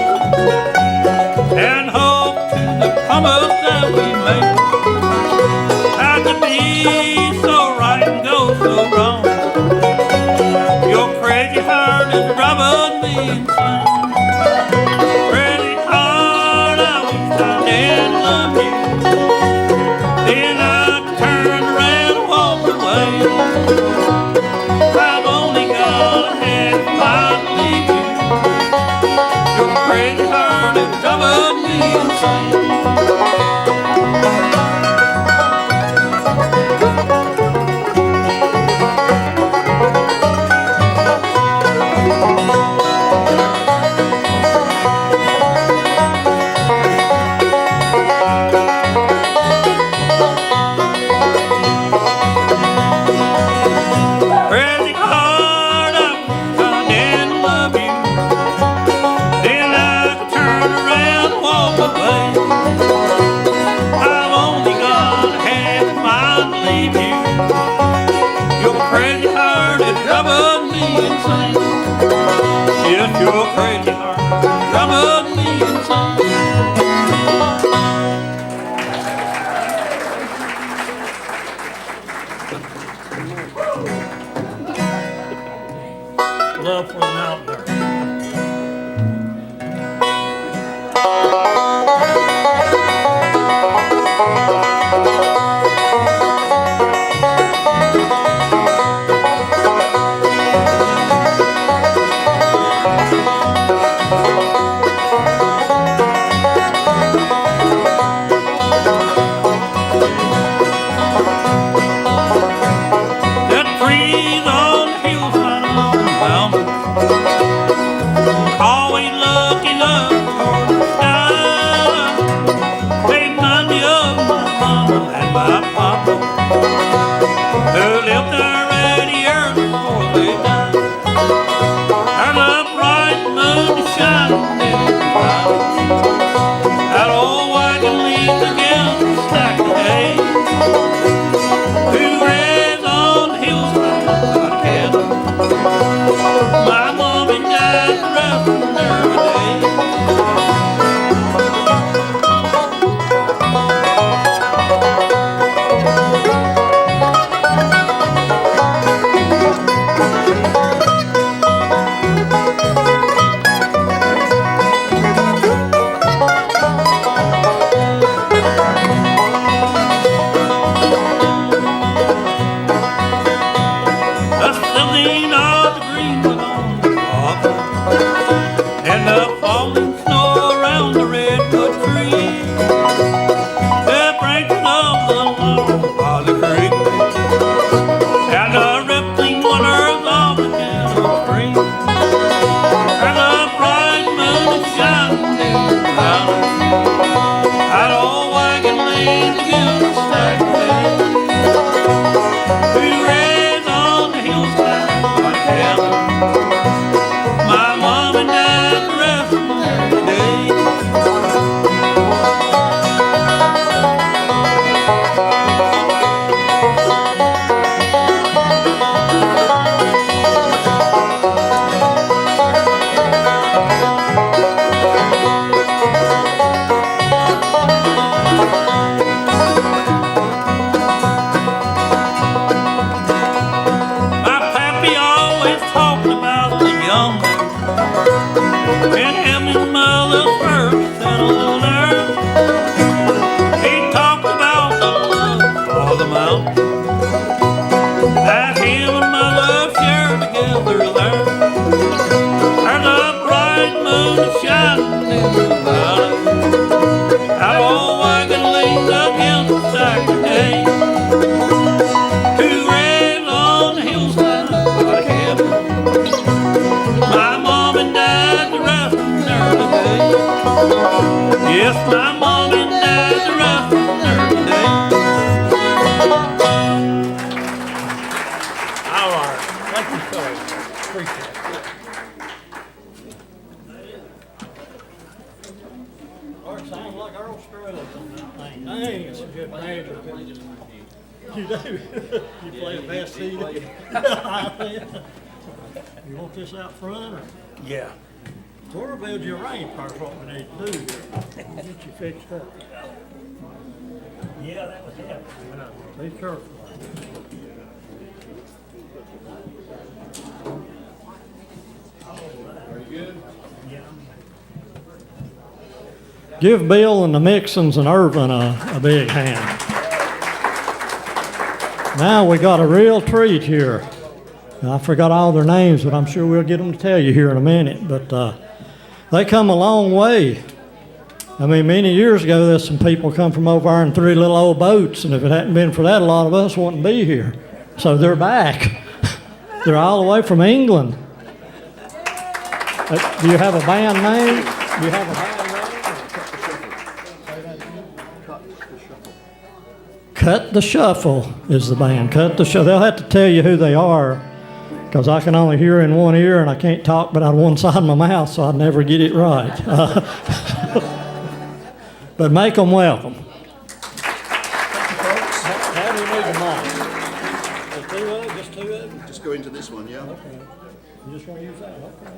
D: and hope to the come of troubled me insane. Really hard, I wished I did love you. Then I turned around and walked away. I've only got a half mile to leave you. Your crazy heart has troubled me insane. If your crazy heart troubled me inside. Love for an out there. Yes, my mom and dad are up today. All right, thank you, fellas. Appreciate it.
A: Or it sounds like Earl Scruggs on that thing. Dang, it's a good major. You do? You play the best seat? You want this out front or?
D: Yeah.
A: Sort of build you a rain park, what we need to do. Get you fixed up.
D: Yeah, that was it.
A: Be careful. I Give Bill and the Mixons and Irvin a big hand. Now we got a real treat here. I forgot all their names, but I'm sure we'll get them to tell you here in a minute. But they come a long way. I mean, many years ago, there's some people come from over there in 3 little old boats, and if it hadn't been for that, a lot of us wouldn't be here. So they're back. They're all the way from England. Do you have a band name? Do you have a band name? Cut the Shuffle is the band. Cut the Shuffle. They'll have to tell you who they are, because I can only hear in one ear and I can't talk but out of one side of my mouth, so I'd never get it right. But make them welcome. How do you need a mic? Just two of them? Just two of them?
G: Just go into this one, yeah?
A: Okay. You just want to use that? Okay.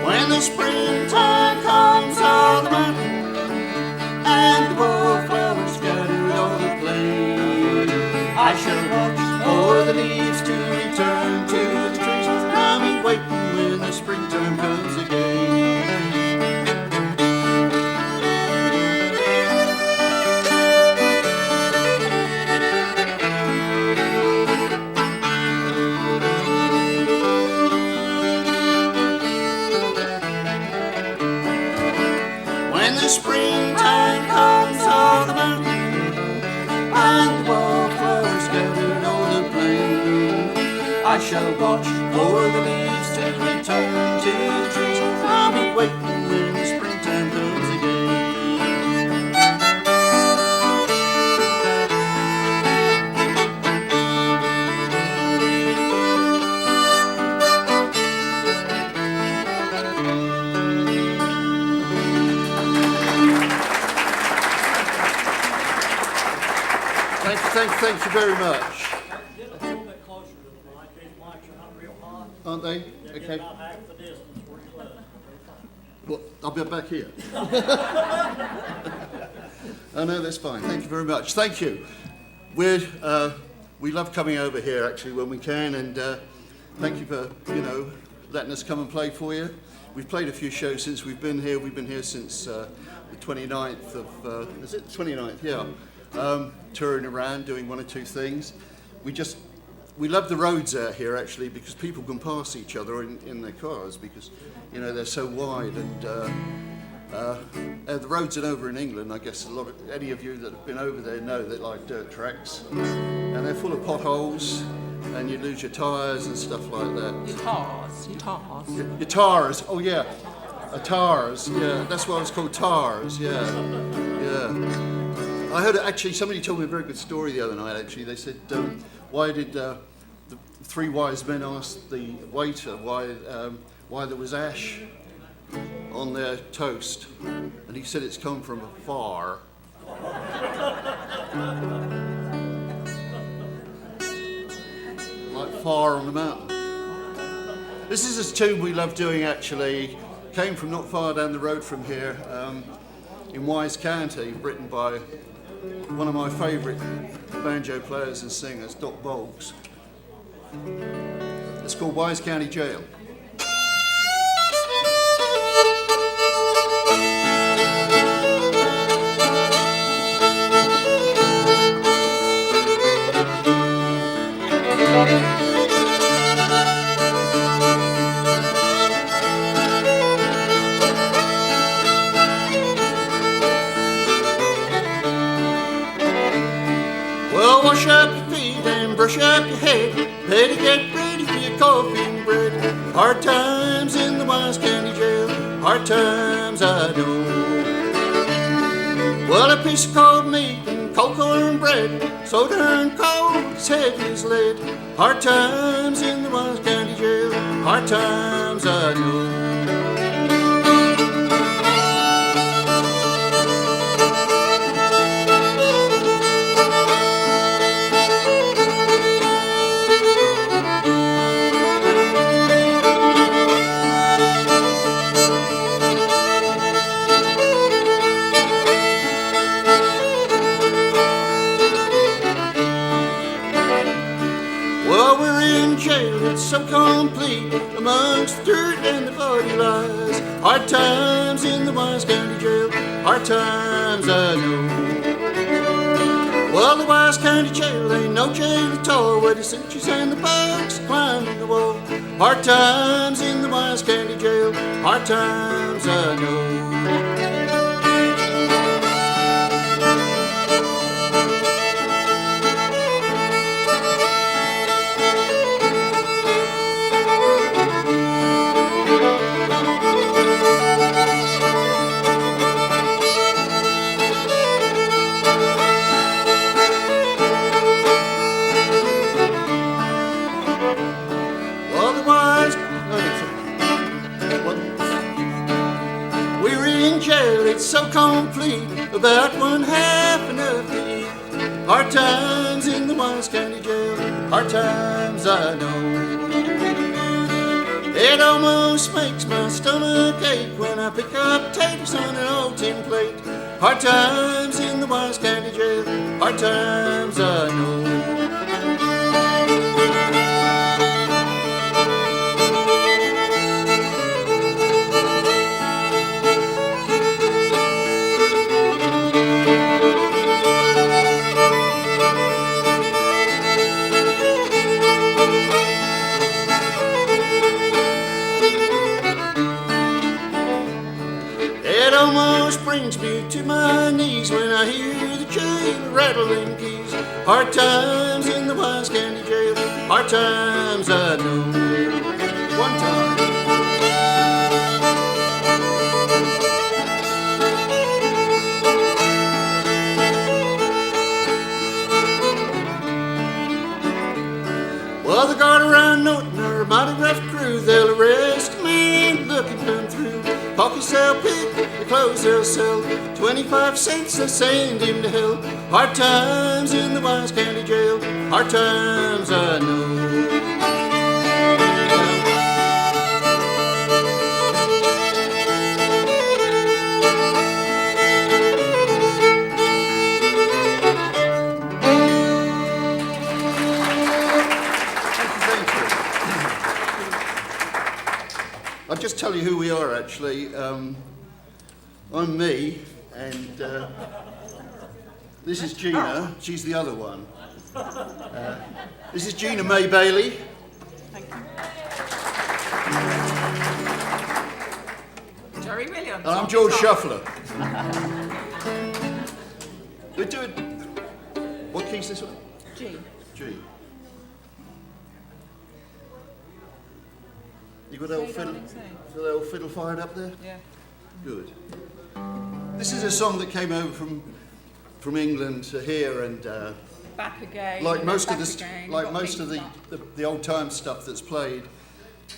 G: When the springtime comes I shall watch for the leaves to return to the trees. I'll be waiting when the springtime comes again.
H: Thank you very much.
A: Get a little bit closer to the mic. These mics are not real hot.
H: Aren't they?
A: They're
H: Okay.
A: about half the distance where you live.
H: Well, I'll be back here. Oh, no, that's fine. Thank you very much. Thank you. We love coming over here, actually, when we can, and thank you for, letting us come and play for you. We've played a few shows since we've been here. We've been here since the 29th of, is it 29th? Yeah. Touring around, doing one or two things. We love the roads out here, actually, because people can pass each other in their cars because, they're so wide. And the roads are over in England, I guess any of you that have been over there know they're like dirt tracks. And they're full of potholes, and you lose your tyres and stuff like that. Your tars, oh yeah. Tars, yeah, that's why it's called tars, yeah. I heard, actually, somebody told me a very good story the other night, actually. They said, why did the three wise men ask the waiter why there was ash on their toast? And he said it's come from afar. Like far on the mountain. This is a tune we love doing, actually. Came from not far down the road from here, in Wise County, written by one of my favourite banjo players and singers, Doc Boggs. It's called Wise County Jail. Well, wash up your feet and brush up your head. Better get ready for your coffee and bread. Hard times in the Wise County Jail. Hard times, I know. Well, a piece of cold meat and cold corn bread, so darn cold, it's heavy as lead. Hard times in the Wise County Jail. Hard times, I know. It's so complete amongst the dirt and the body lies. Hard times in the Wise County Jail. Hard times, I know. Well, the Wise County Jail ain't no jail at all, where the cinches and the bugs climbing the wall. Hard times in the Wise County Jail. Hard times, I know. It's so complete, about one half enough to eat. Hard times in the Wise County Jail. Hard times, I know. It almost makes my stomach ache when I pick up taters on an old tin plate. Hard times in the Wise County Jail. Hard times, I know. Brings me to my knees when I hear the jail rattling keys. Hard times in the Wise County Jail. hard times I know. One time. Well, they got around Norton, they're a mighty rough crew. They'll arrest a man, look and come through. Pockets they'll pick, the clothes they'll sell. 25 cents, they'll send him to hell. Hard times in the Wise County Jail, hard times I know. I'll just tell you who we are, actually. I'm me, and this is Gina. She's the other one. This is Gina May Bailey.
C: Thank you. Jerry Williams.
H: And I'm George Shuffler. We're doing... What key's this one?
C: G.
H: G. You got the old fiddle? Got the old fiddle fired up there?
C: Yeah.
H: Good. This is a song that came over from England to here, and
C: Back again.
H: like most of
C: back
H: the
C: again,
H: like
C: got
H: most of
C: things
H: the old time stuff that's played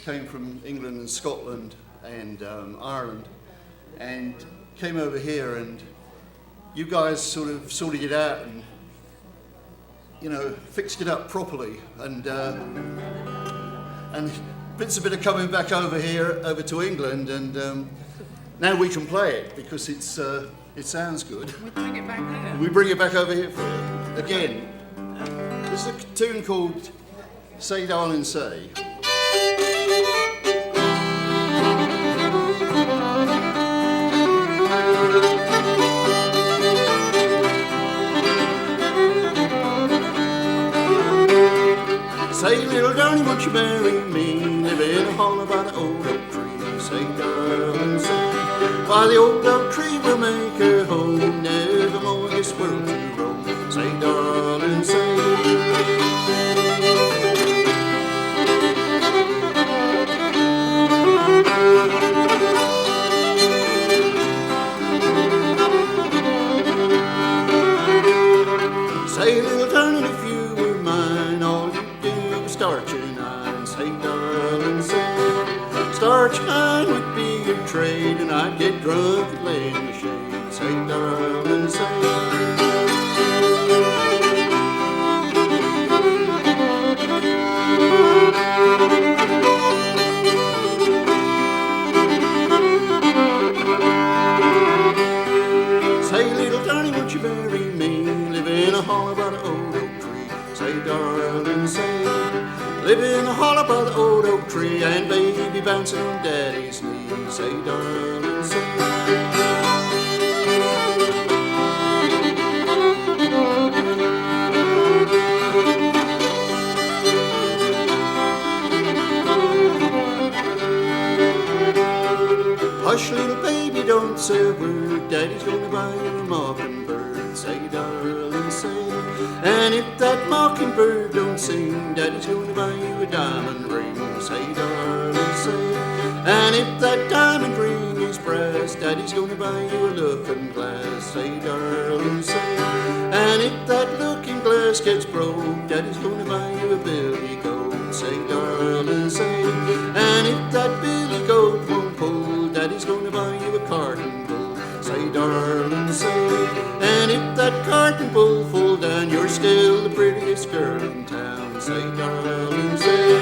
H: came from England and Scotland and Ireland, and came over here, and you guys sort of sorted it out and fixed it up properly, and bits of it are coming back over here, over to England, and now we can play it because it sounds good.
C: We bring it back there.
H: We bring it back over here for you. Again, this is a tune called Say Darling Say. Say, little darling, won't you marry me? Live in a hollow by the old oak tree. Say, darling, say, by the old oak tree we'll make her home. Nevermore this world to roam. Say, darling, say. Say, little darling, if you were mine, all you do was start your nine. Say, darling, say, start your nine would be your trade, and I'd get drunk and lay in the shade. Say, darling, say. Say, little darling, won't you marry me? Live in a hollow by the old oak tree. Say, darling, say. Live in a hollow by the old oak tree, and baby bouncing on daddy's knee. Say, darling, say. Hush, little baby, don't say a word. Daddy's gonna buy you a mockingbird. Say, darling, say. And if that mockingbird don't sing, Daddy's gonna buy you a diamond ring. Say, darling, say. And if that diamond ring is brass, Daddy's gonna buy you a looking glass. Say, darling, say. And if that looking glass gets broke, Daddy's gonna buy you a billy goat. Say, darling, say. And if that billy goat won't pull, Daddy's gonna buy you a carton bull. Say, darling, say. And if that carton bull fall down, you're still the prettiest girl in town. Say, darling, say.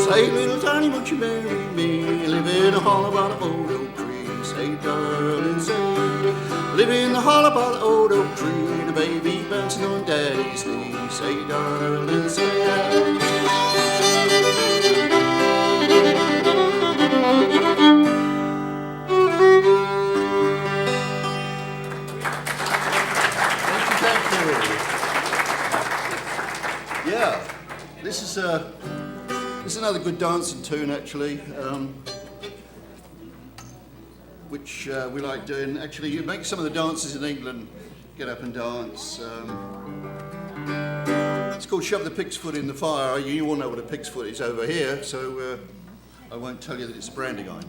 H: Say, little tiny, won't you marry me? Live in a hollow by the old oak tree. Say, darling, say. Live in the hollow by the old oak tree, and a baby bouncing on daddy's knee. Say, darling, say. Thank you. Yeah, this is an another good dancing tune, actually, which we like doing. Actually, you make some of the dancers in England get up and dance. It's called Shove the Pig's Foot in the Fire. You all know what a pig's foot is over here, so I won't tell you that it's a branding iron.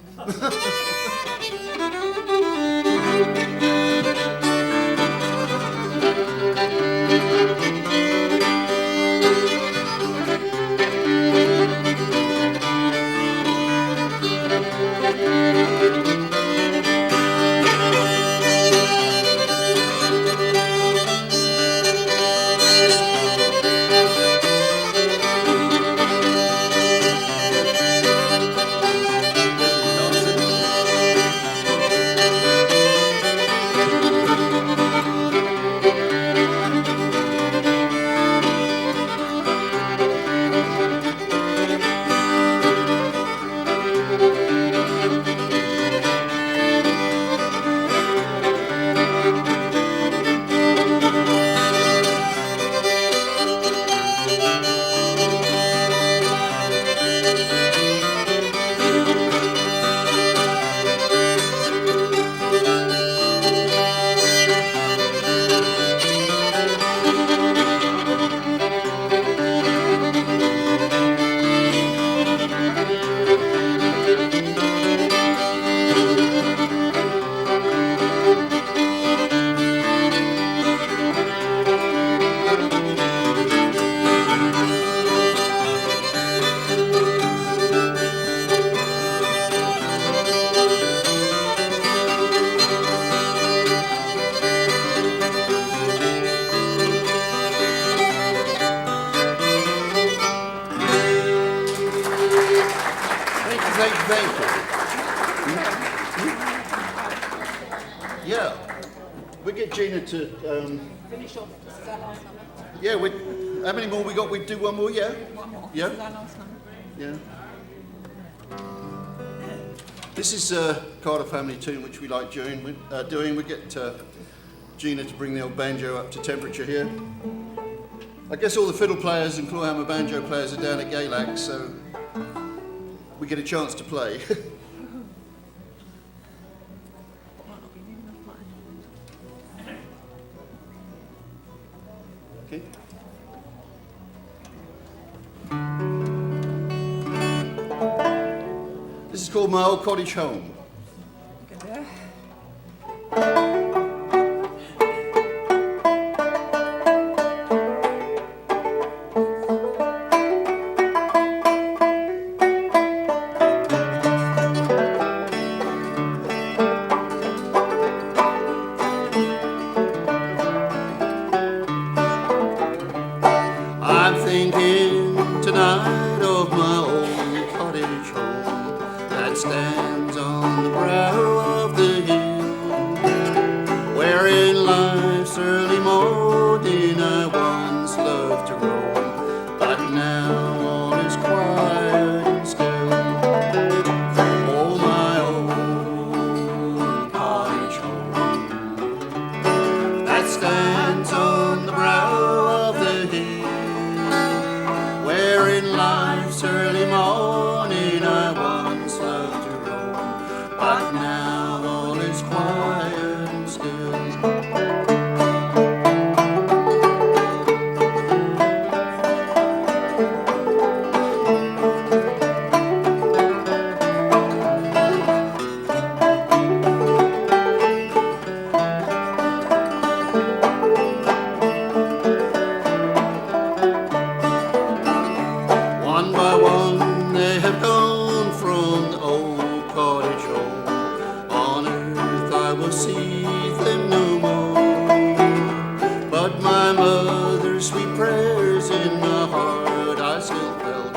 H: Thank you. Yeah, we get Gina to.
C: Finish off. Is that last number?
H: Yeah, how many more we got? We do one more, yeah?
C: One more.
H: Yeah.
C: Is that last number?
H: Yeah. This is a Carter family tune which we like doing. We get Gina to bring the old banjo up to temperature here. I guess all the fiddle players and clawhammer banjo players are down at Galax, so we get a chance to play. Okay. This is called My Old Cottage Home.
C: Get there.
H: I'm thinking tonight of my old cottage home that stands on the brow of the hill, where in life's early morning I once loved to roam, but now all is quiet and still. Oh, my old cottage home that stands on the brow of the hill, where in life's early morning I once loved to roam, but now all is quiet and still. One by one they have gone from the old cottage home. On earth I will see them no more, but my mother's sweet prayers in my heart I still felt,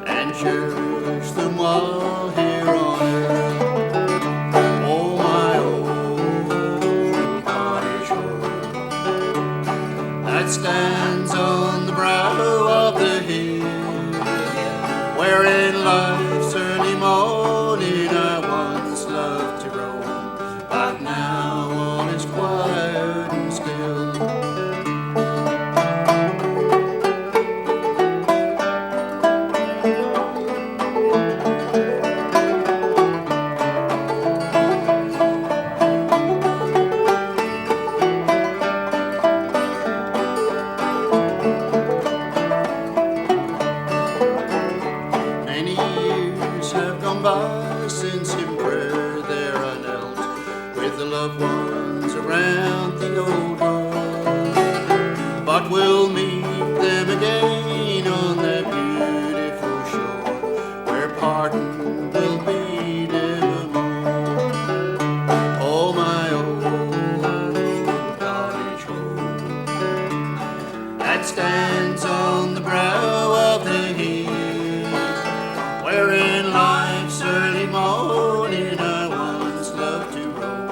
H: and cherished them while here on earth. Oh, my old cottage home that stands on the brow of the hill, where in life's early morning I once loved to roam, but now all is quiet and still. gone by since in prayer there I knelt with the loved ones around the old hearth. But we'll meet them again on that beautiful shore where pardon will be nevermore. Oh, my old cottage home that stands on the brow of the hill, where in life's early morning I once loved to roam,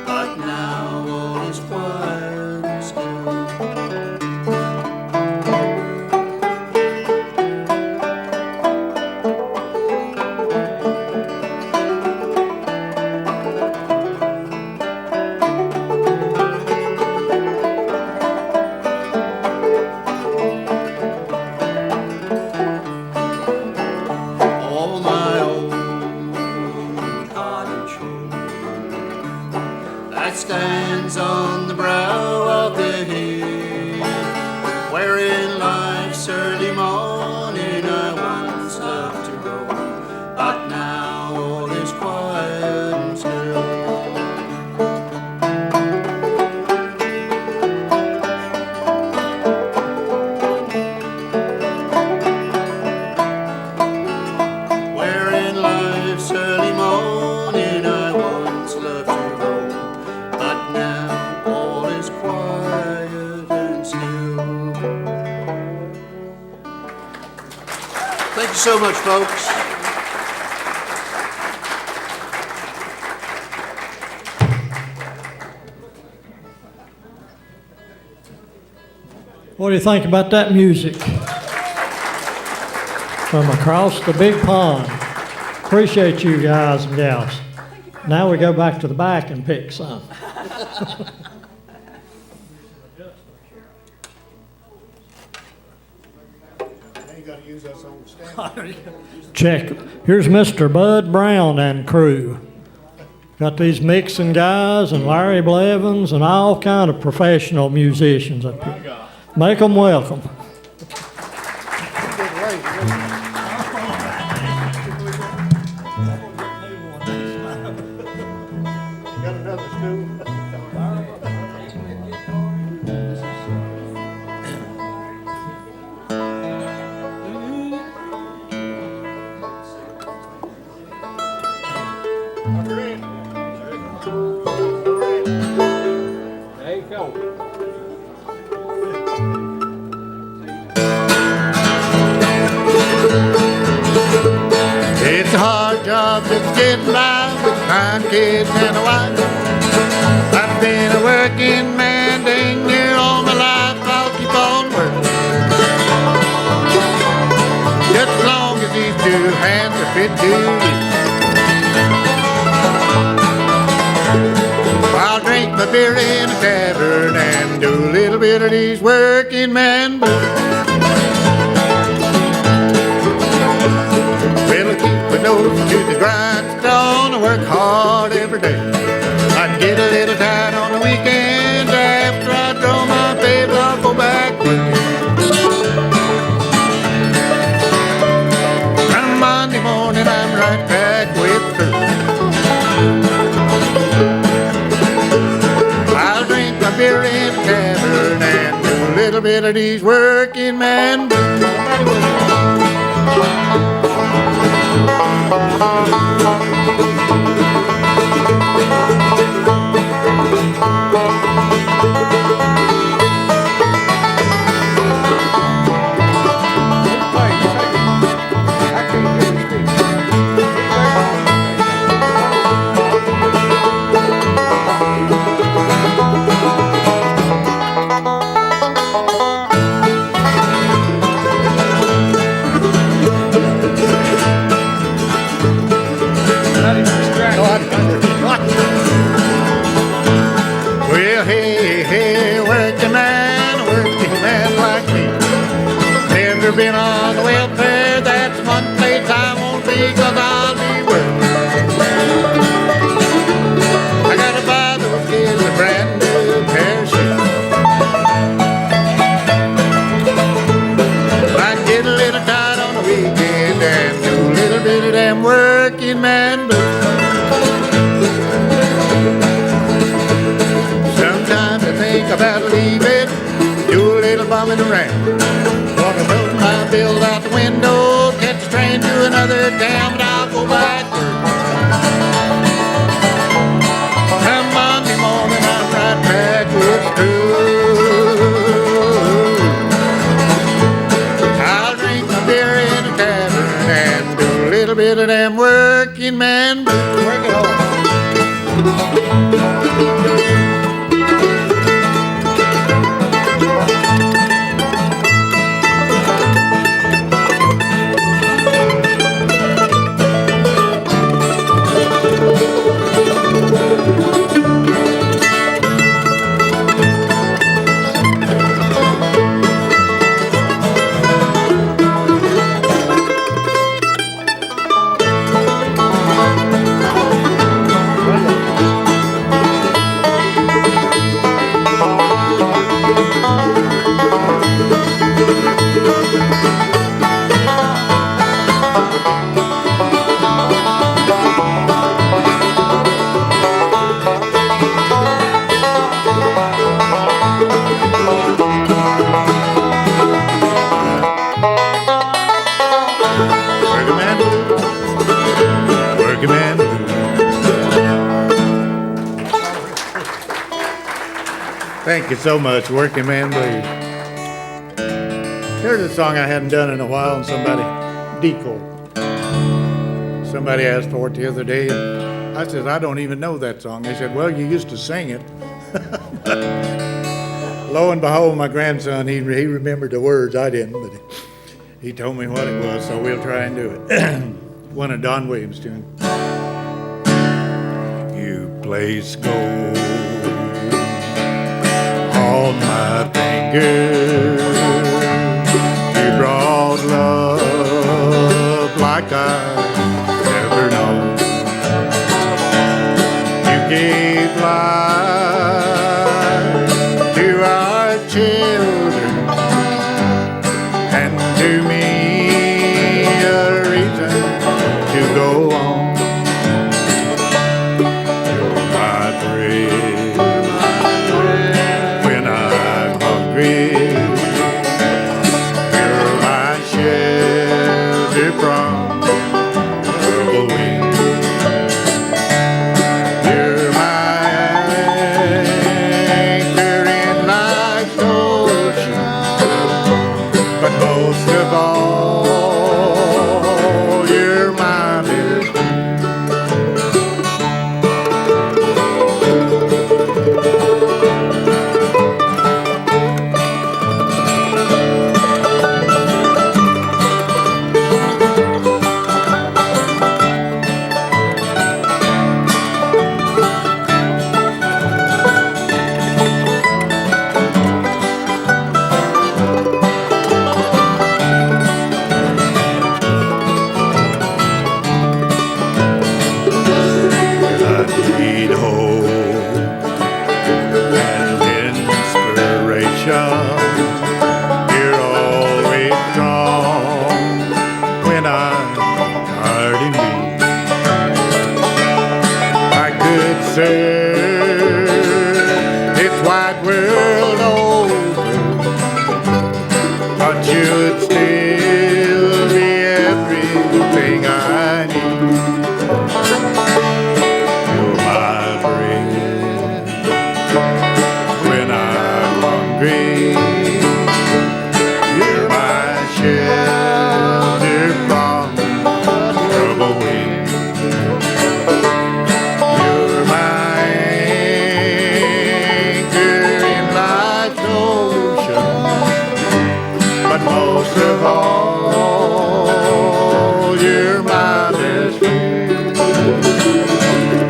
H: but now all is quiet and still. Oh, my old cottage home that stands on the brow of the hill, where in life's early morning I once loved to roam, but now all is quiet and still. Where in life's early morning I once loved to roam, but now all is quiet and still. Thank you so much, folks.
A: What do you think about that music? From across the big pond. Appreciate you guys and gals. Now we go back to the back and pick some. Check. Here's Mr. Bud Brown and crew. Got these mixing guys and Larry Blevins and all kind of professional musicians up here. Make them welcome.
B: Got another stool?
F: There you go.
B: It's a hard job just getting by with 9 kids and a wife. I've been a working man dang near all my life. I'll keep on working just as long as these 2 hands are fit to use. I'll drink my beer in a tavern and do a little bit of these working man blues. Well, I keep my nose to the grindstone. I work hard every day. I get a little tired on the weekend. After I draw my baby, I'll go back working. On Monday morning, I'm right back with through. I'll drink my beer in a tavern and do a little bit of these working man blues.
I: working man blues. Sometimes I think about leaving, do a little bumming around. Gonna throw my bill out the window, catch a train to another town, but I'll go back to work. Come Monday morning, I'm right back with the crew. I'll drink my beer in a tavern and do a little bit of them working man blues. Work it hard. Thank you so much, Working Man Blues. Here's a song I hadn't done in a while, and somebody decoy. Somebody asked for it the other day, and I said, I don't even know that song. They said, well, you used to sing it. Lo and behold, my grandson, he remembered the words. I didn't, but he told me what it was, so we'll try and do it. One of Don Williams' tunes. You place gold on my finger, you brought love like I've never known. You gave life to our children and to me a reason to go on. You're my bread when I'm hungry. You're my shelter from trouble winds. You're my anchor in life's ocean, but most of all, you're my best friend. I need hope and inspiration. You're always strong when I'm tired and weak. I could serve this wide world over, but you'd still be everything I need. You're my bread when I'm hungry. You're my shelter from trouble winds. You're my anchor in life's ocean, but most of all, you're my best friend.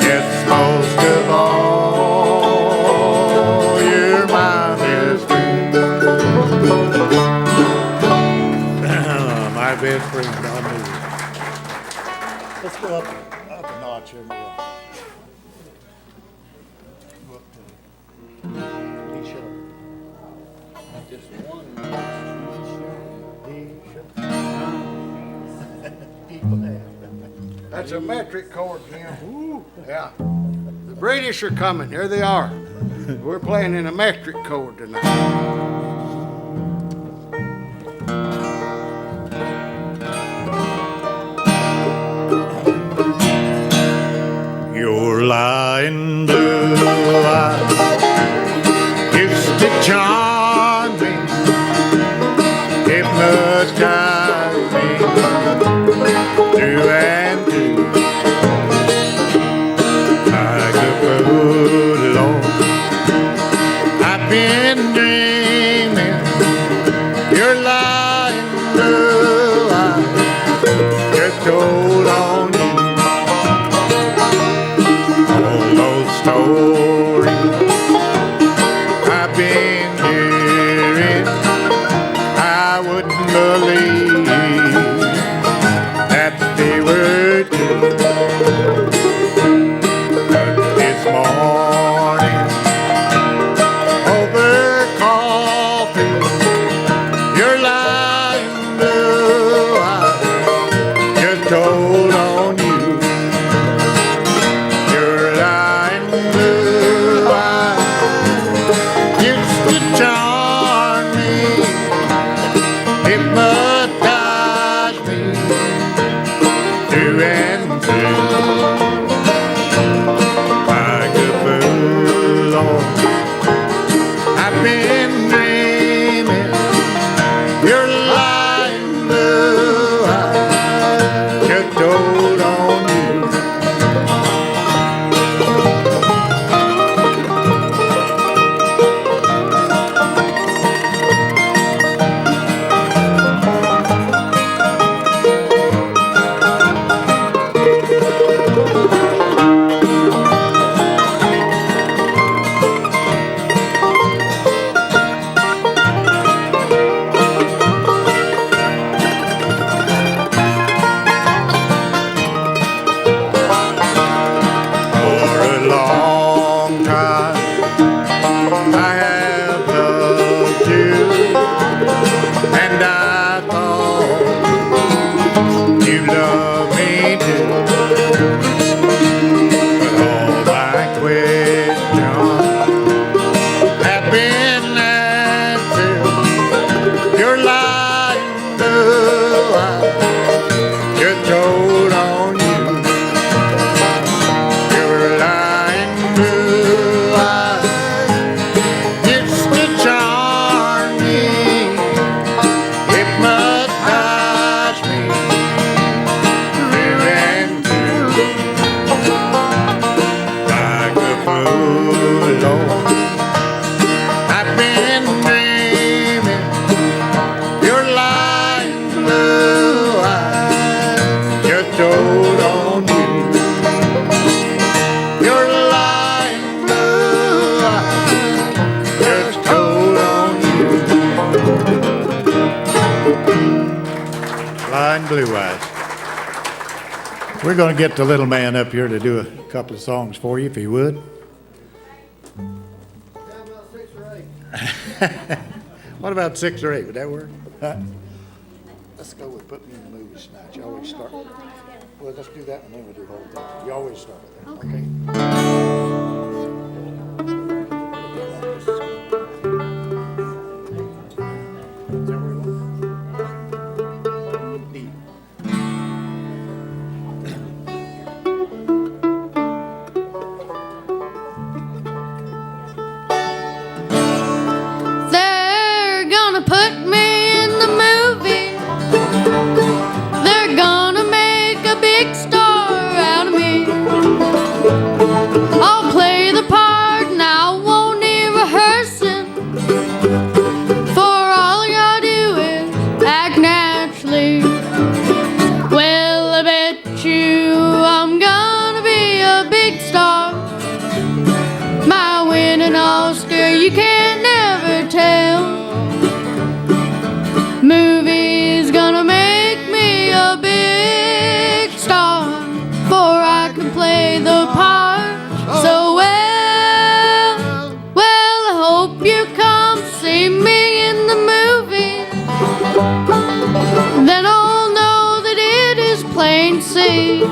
I: Yes, most of all, you're my best friend. My best friend, Don Williams. Let's go up a notch here. Go up to D sharp.
E: Just one.
I: D sharp. Equal half.
B: That's a metric chord, Jim. Ooh, yeah. The British are coming. Here they are. We're playing in a metric chord tonight.
I: Your lying blue eyes used to charm me, hypnotize me, through and through. Like a fool, Lord, I've been dreaming. Your lying blue eyes just told on you. Stories I've been hearing, I wouldn't believe that they were true. But this morning, over coffee, your lying blue eyes just told on you. Hypnotize me through and through. Like a fool, Lord, I've been dreaming. Your lying blue eyes just told on you. Blue eyes. We're going to get the little man up here to do a couple of songs for you, if he would. What about 6 or 8? Would that work? Huh? Let's go with Put Me in the Movies tonight. You always start. Well, let's do that and then we'll do the whole thing. You always start with that. Okay.
J: You can't never tell. Movie's gonna make me a big star, for I can play the part so well. Well, I hope you come see me in the movie, then I'll know that it is plain to see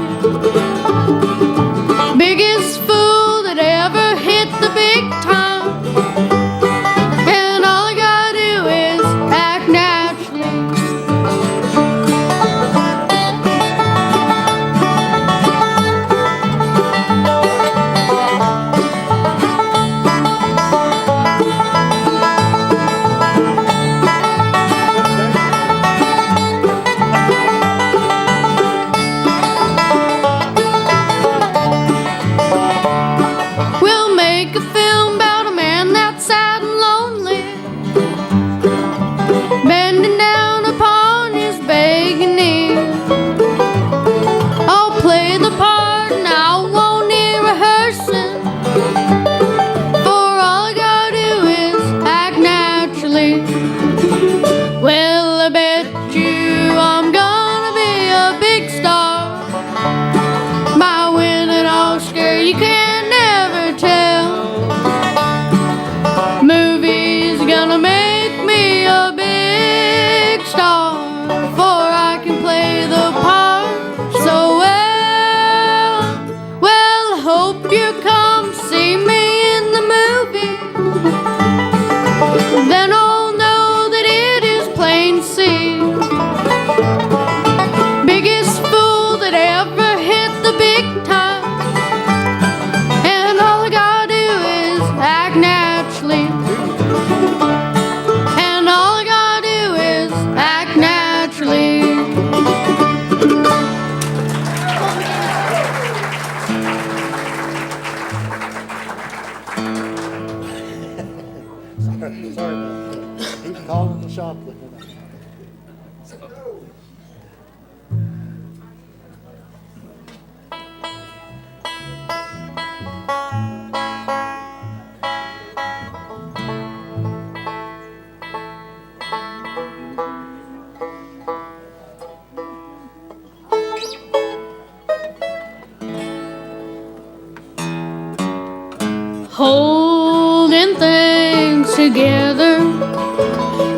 J: holding things together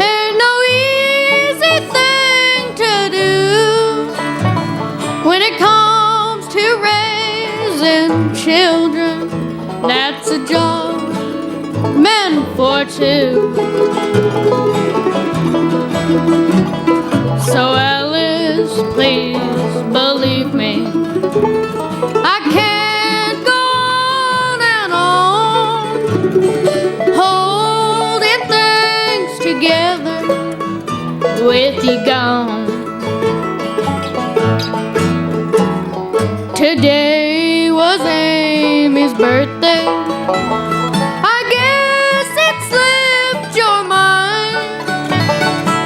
J: ain't no easy thing to do when it comes to raising children. That's a job meant for two. So Alice, please believe me, I can't go on and on holding things together with you gone. Today was Amy's birthday. I guess it slipped your mind,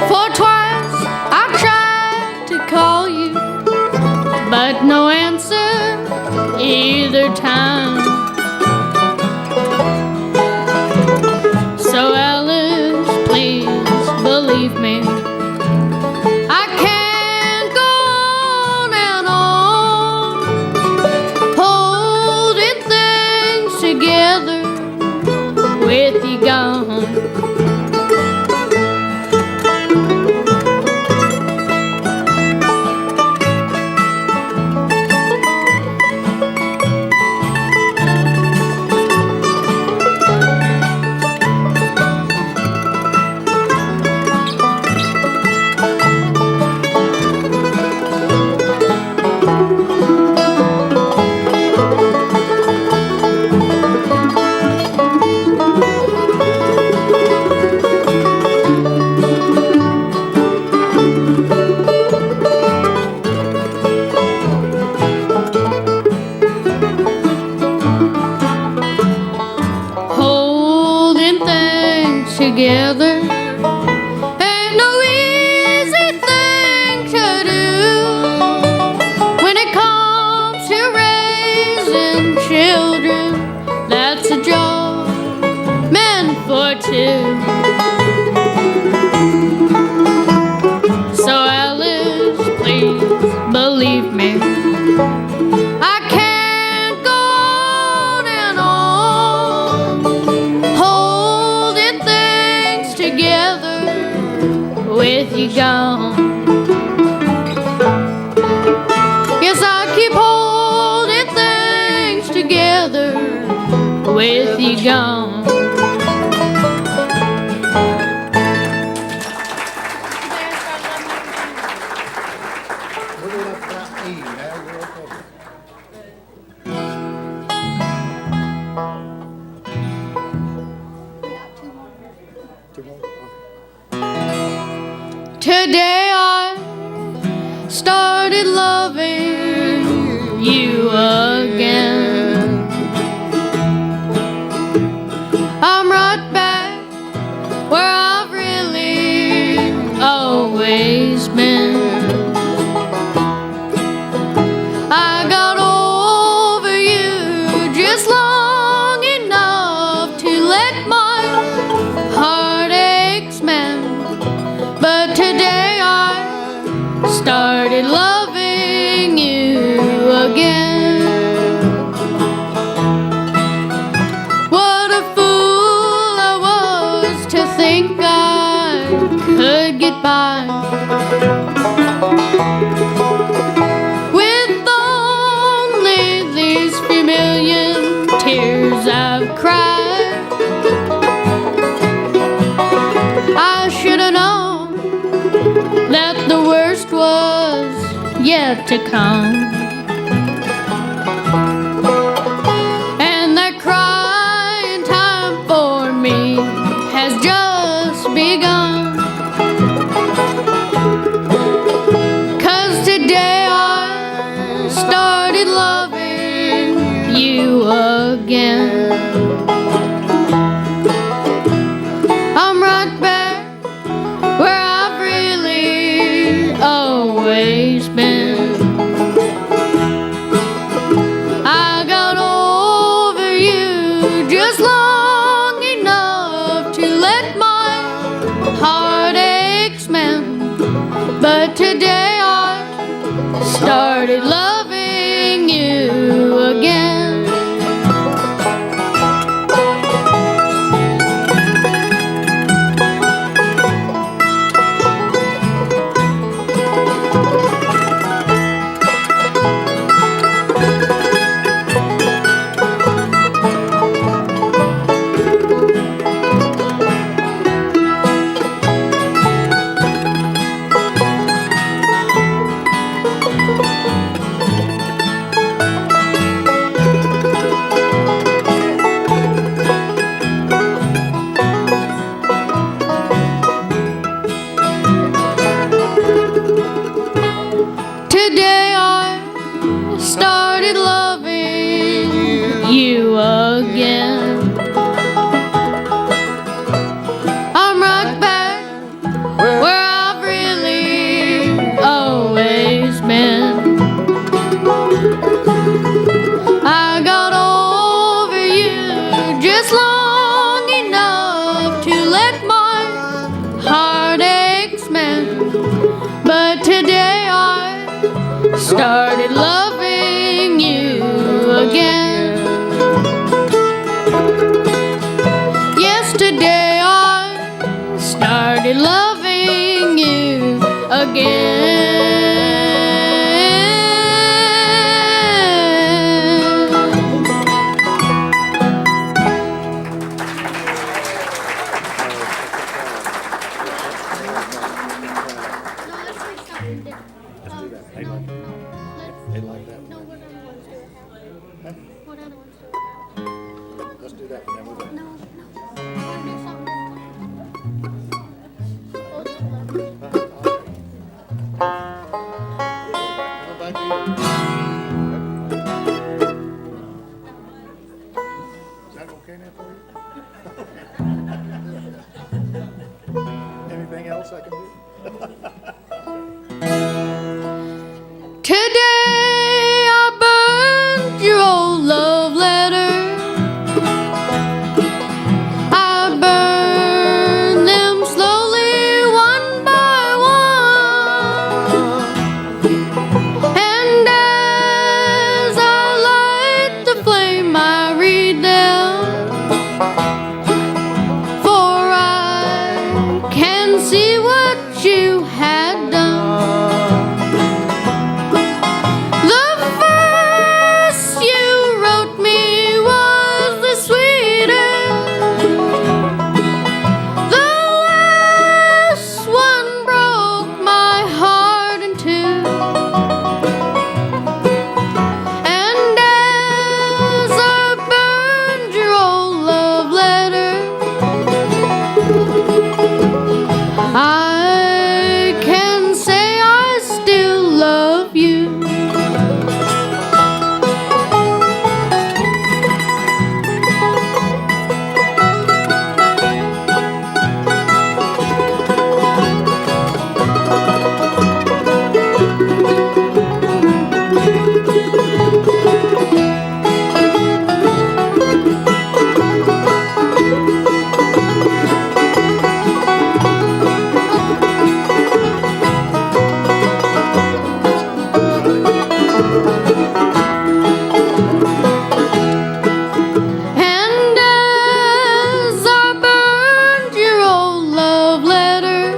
J: for twice I tried to call you, but no answer either time. So Alice, please believe me, I can't go on and on holding things together with you gone. Holding things together ain't no easy thing to do when it comes to raising children. That's a job meant for two. So Alice, please believe me, I can't go on and on holding things together with you gone. Yes, I keep holding things together with you gone.
I: We're going up about E now. We're okay. Two more?
J: Today I started loving you again. I'm right back where I've really always been. I got over you just long enough to let my heartaches mend. But today I started loving you again. What a fool I was to think I could get by with only these few million tears I've cried. I should have known that the worst was yet to come, and that crying time for me has just begun. 'Cause today I started loving you again. I'm right back where I've really always been. I got over you just long enough to let my heartaches mend. But today I started loving you again. you again. I'm right back where I've really always been. I got over you just long enough to let my heartaches mend. But today I started loving you again. Yesterday I started loving you again.
I: They like that one.
J: What other ones do we have?
I: Let's do that one, then we'll go. Is that okay now for you? Anything else I can do?
J: Today I burned your old love letter. I burned them slowly one by one. And as I light the flame I read them. For I can see what you had done. The first you wrote me was the sweetest. The last one broke my heart in two. And as I burned your old love letter, I can say I still love you. And as I burned your old love letter,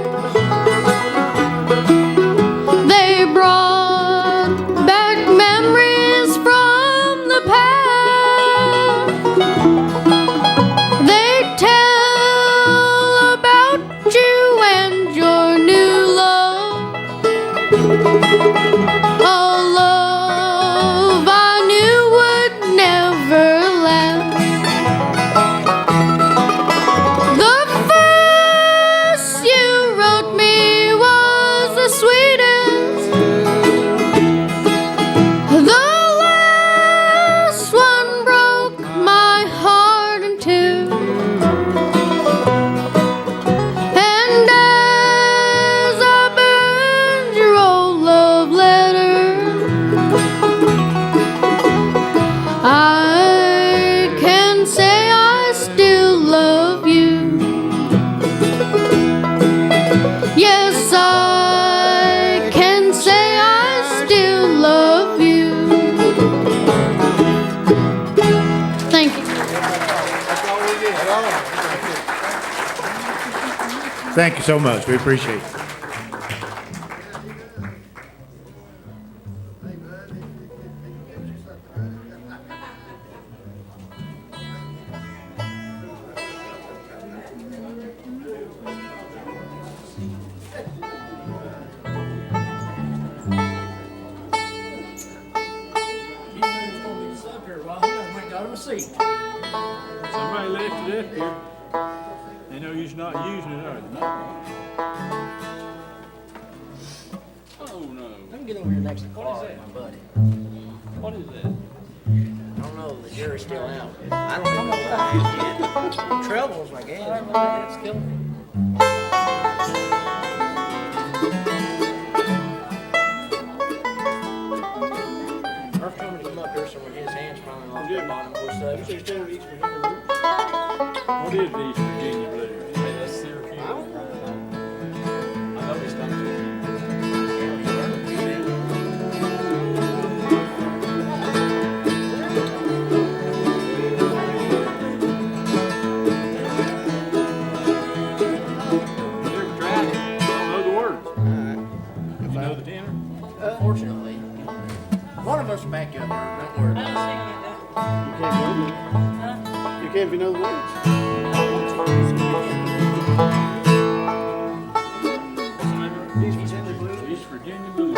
J: they brought back memories from the past. They tell about you and your new love. A love I knew would never last. The first you wrote me was the sweetest. The last one broke my heart in two. And as I burned your old love letter, I can say I still love you. Yes, I can say I still love you. Thank you.
I: Thank you so much. We appreciate it.
D: Somebody left it up here. They know you're not using it, are they?
E: Oh, no.
F: Let me get over here next to Clark, my buddy.
E: What is that?
F: I don't know. The jury's still out. I don't even know what I have yet. Troubles, I guess. That's killing me. Murph told me to come up here so when his hands falling off the bottom of the
E: What is the East Virginia Blues? That's Syracuse. I know it's not Never tried it. Don't know the words. You know the tenor?
F: Fortunately, one of us will back you up. Don't worry about it.
I: You can't if you know the words.
E: East Virginia Blues.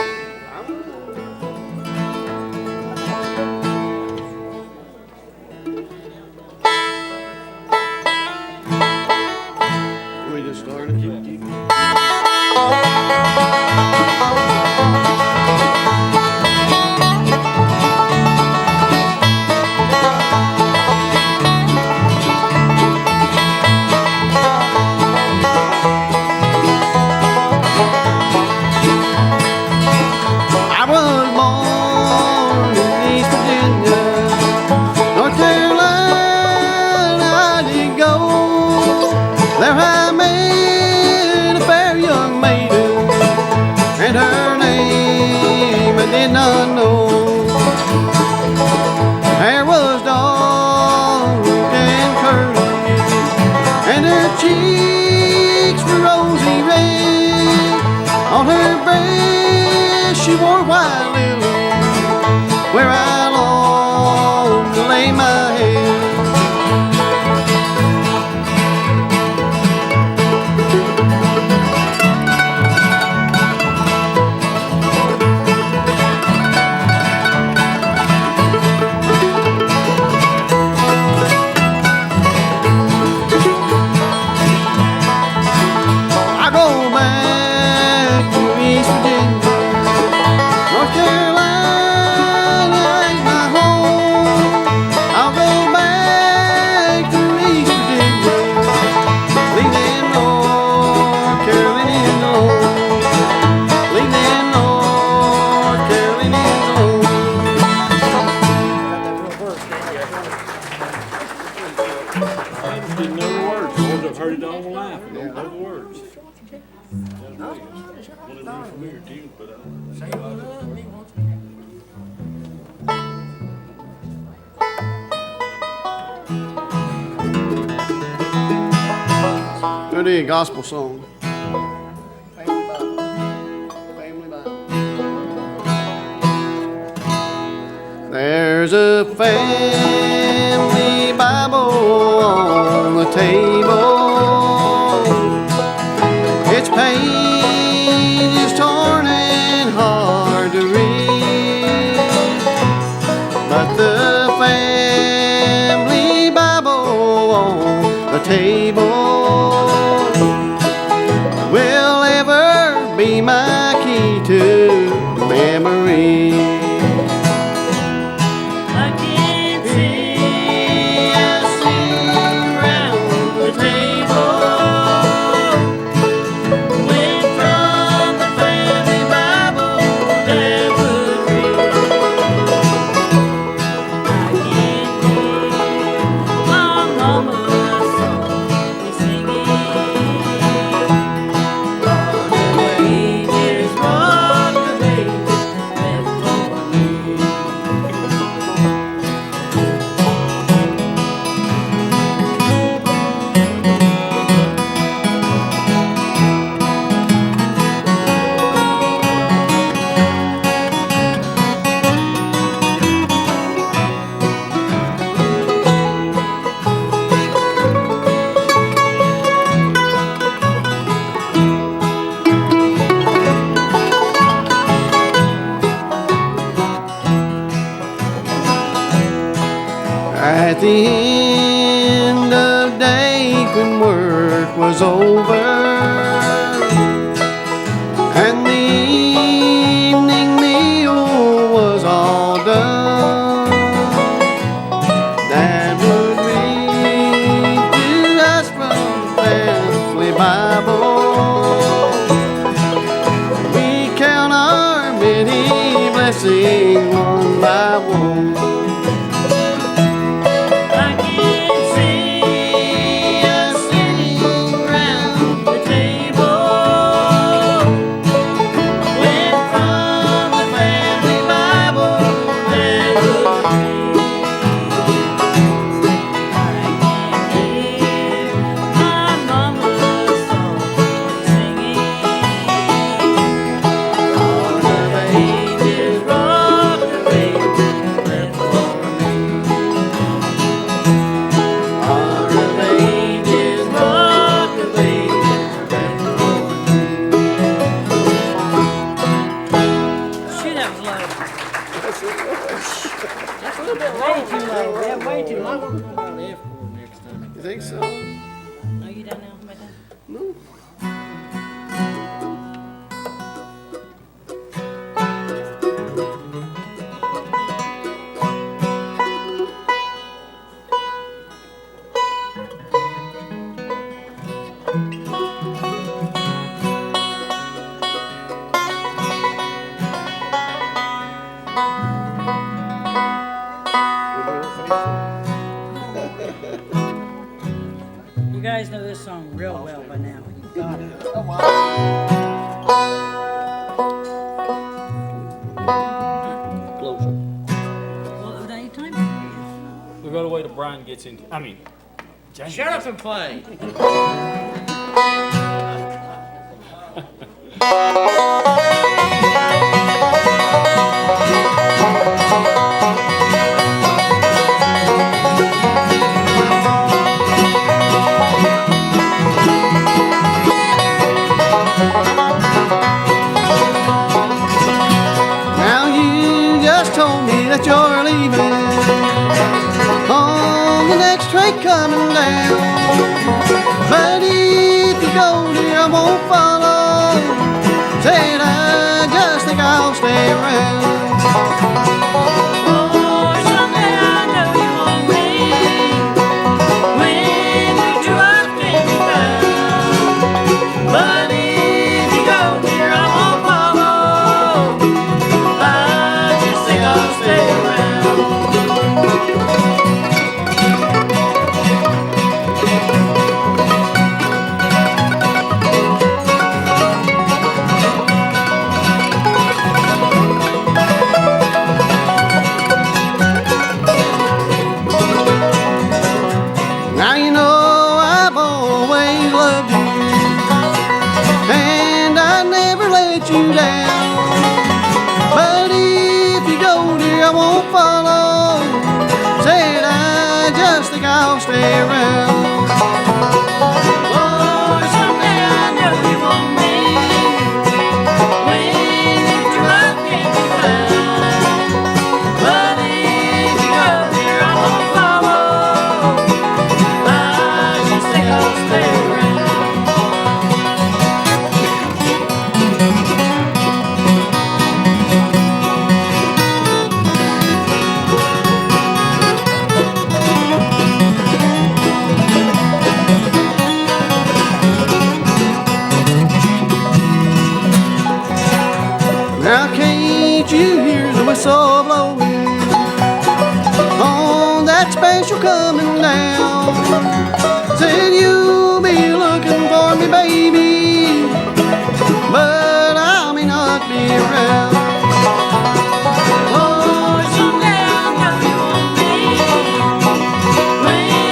I: We just started. I was born in East Virginia, North Carolina I did go. There I met a fair young maiden, and her name I did not know. Hair was dark and curly, and her cheeks were rosy red. On her breast she wore white lily, where I longed to lay my head. I go back to East Virginia, North Carolina ain't my home. I'll go back to East Virginia, leaving North Carolina alone, leaving North Carolina alone.
E: I just didn't know the words. Boys, I've heard it all my life. I don't know the words. One of them familiar tunes, but I don't
I: Go do a gospel song.
F: Family Bible.
I: Family Bible. There's a family Bible on the table. Its page is torn and hard to read, but the family Bible on the table will ever be my key to memory. I can see us sitting round the table, went from the family Bible that would read. I can hear my mama's song singing, all the wages what the baby left for me. At the end of day when work was over and the evening meal was all done,
F: Way too low. Yeah, way too low. What about the F chord next time?
I: You think so?
C: No, you don't know about that?
I: No.
F: You guys know this song real well by now. You got it.
E: Closer.
F: Well, now you time.
E: We gotta wait till Brian gets in. James.
F: Shut up and play.
I: Now you just told me that you're leaving on the next train coming down. But if you go, dear, I won't follow. Said I just think I'll stay around.
F: Oh, someday I know you want me. When you two up can be found. But if you go, dear, I won't follow. I just think I'll stay around.
I: Now you know I've always loved you, and I never let you down. But if you go, dear, I won't follow. Said I just think I'll stay around.
F: Oh, someday I know you want me. When you two up can be found. But if you go, dear, I won't follow. I just think I'll stay around.
I: Now can't you hear the whistle blowing on that special coming down? Said you'll be looking for me, baby, but I may not be around.
F: Oh, someday I know you want me. When you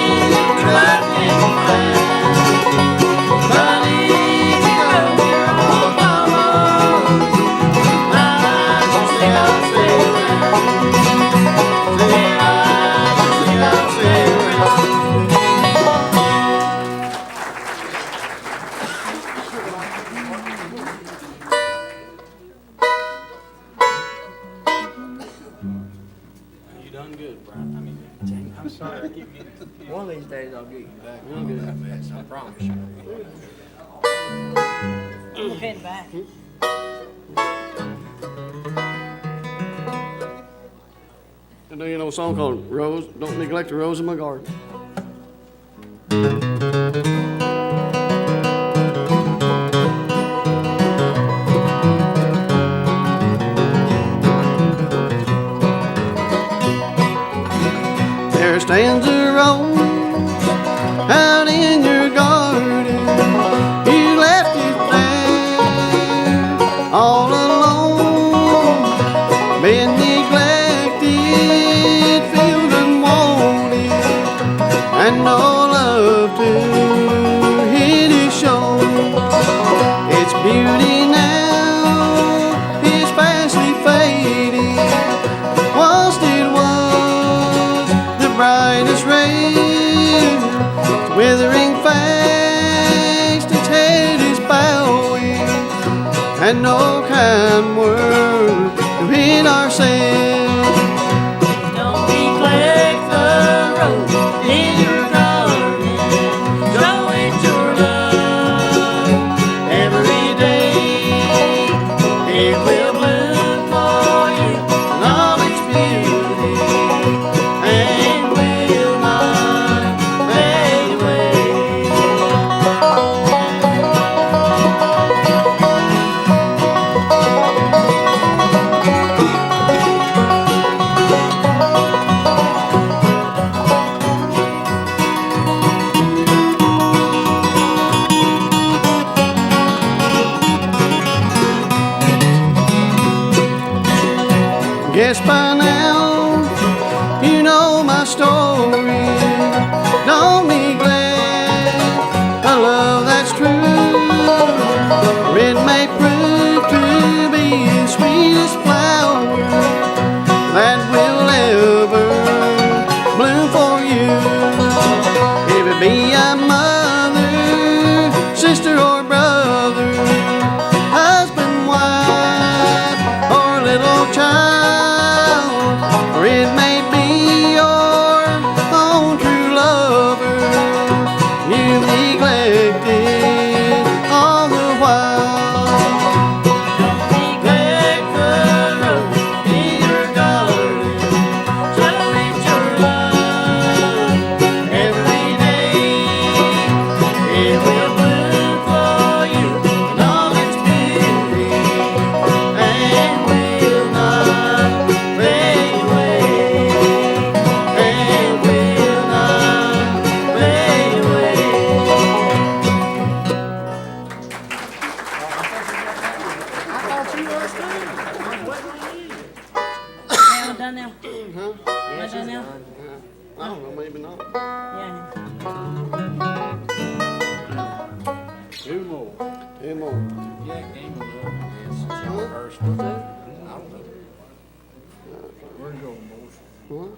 F: two up can be found. But if you go, dear, I won't follow. I just think I'll stay around. Yeah, I just think I'll stay around.
E: You done good, Brian. James, I'm sorry. I keep getting
F: One of these days I'll get you back.
E: You'll get
F: that mess, I promise you.
C: I'm heading back.
I: I know you know a song called Rose, Don't Neglect the Rose in My Garden. There stands a rose out in your garden. You left it there all alone, been neglected, filled unwanted, and no love to hit is shown. Its beauty now is fastly fading. Once it was the brightest ray, it's withering fast, its head is bowing, and no kind word to hit ourselves.
F: Don't neglect my story. Don't neglect a love that's true. It may prove to be the sweetest flower that will ever bloom for you. If it be a mother, sister, or brother, husband, wife, or little child, or it may be your own true lover you've neglected all the while. Don't neglect the rose in your garden. Show it your love every day. It will bloom for you in all its beauty and will not fade away. And will not fade away.
C: Am I done now?
F: Huh?
C: Am I done now?
F: I don't know, maybe not.
C: Yeah.
E: Two more.
F: Two more.
G: Jack Daniel, I guess, is your first. I don't know.
E: Where's your motion?
F: What?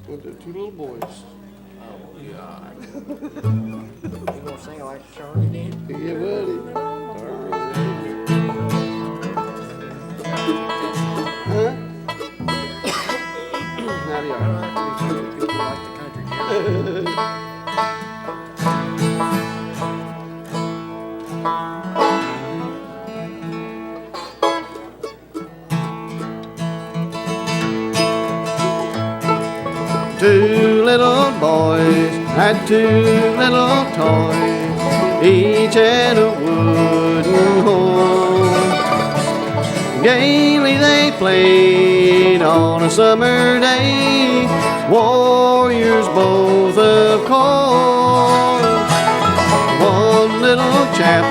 F: We'll do two little boys.
G: Oh, God. You gonna sing it like Charlie did?
F: Yeah, buddy. Huh? Now they are.
G: People like the country jam.
F: Two little boys had two little toys, each had a wooden horn. Gaily they played on a summer day, warriors both of course. One little chap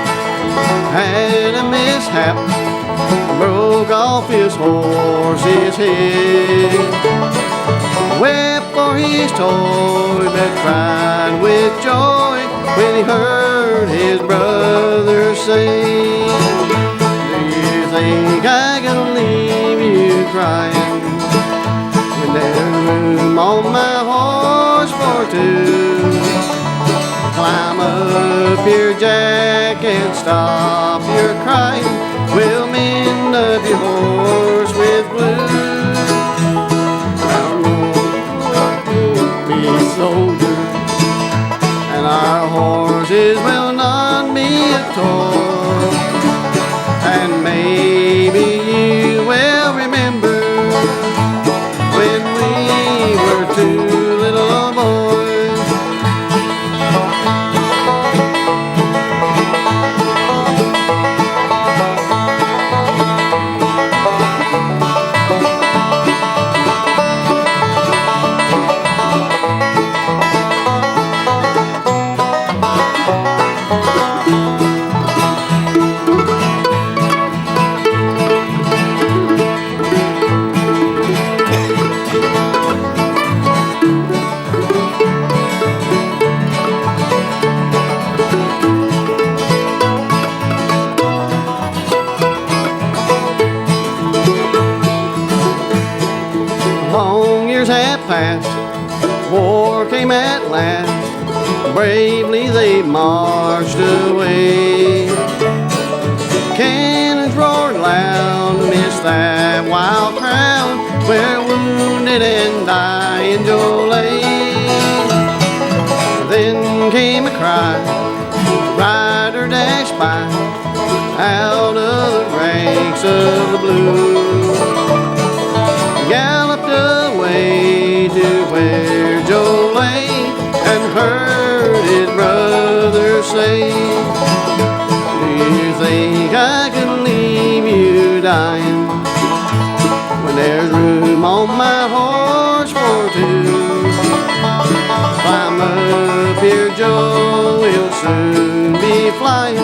F: had a mishap, broke off his horse's head. Wept for his toy, but cried with joy when he heard his brother say, do you think I can leave you crying when there's room on my horse for two? Climb up here, Jack, and stop your crying. We'll mend up your horse with blue. Be a soldier, and our horses will not be a toy. And maybe you will remember when we were two little boys. Long years had passed, war came at last. Bravely they marched away. Cannons roared loud amidst that wild crowd, where wounded and dying Joe lay. Then came a cry, rider dashed by, out of the ranks of the blue. Galloped away to where Joe lay, and heard his brother say, do you think I can leave you dying when there's room on my horse for two? Climb up here, Joe, we'll soon be flying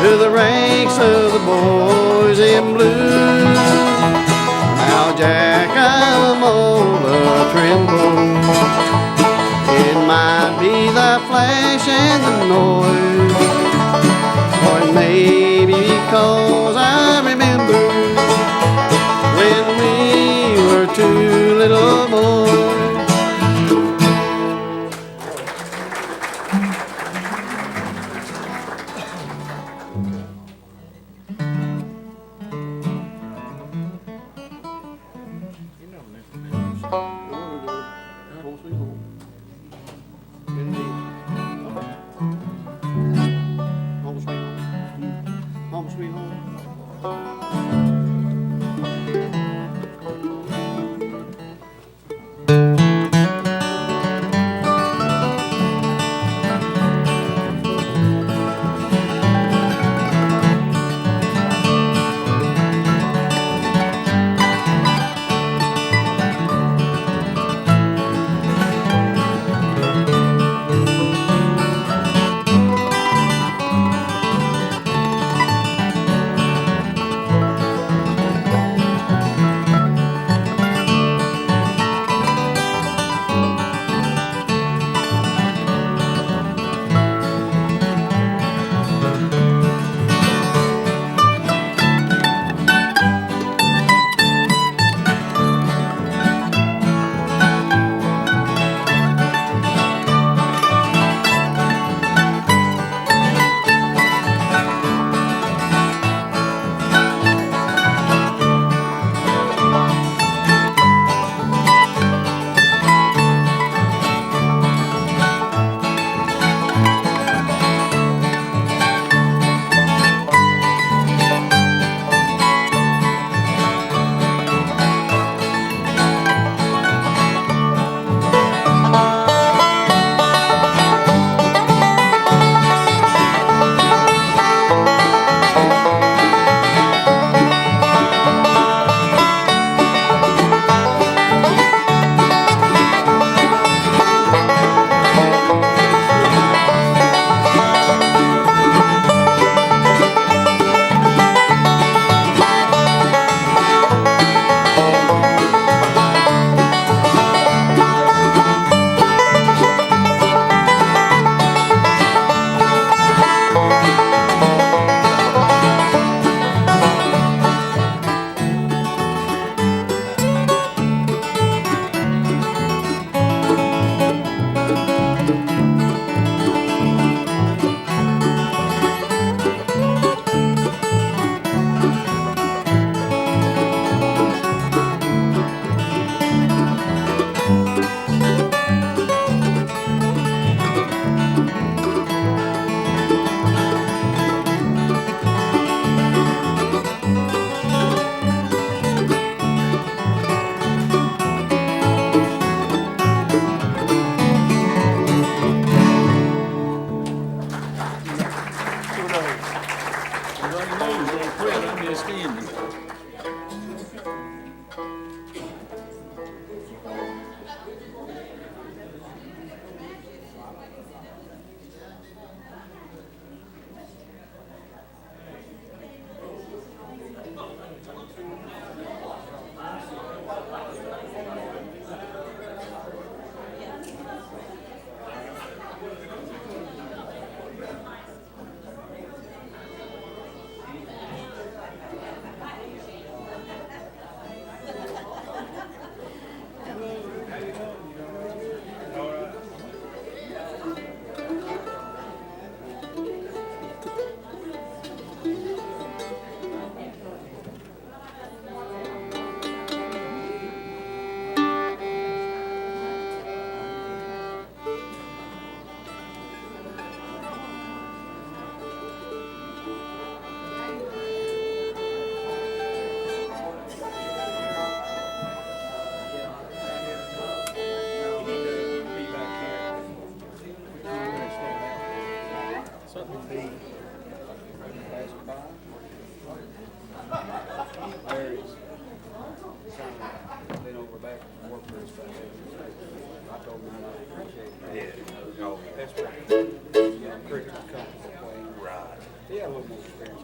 F: to the ranks of the boys in blue. flash and the noise. Or it may be because I remember when we were two little boys. Home sweet home.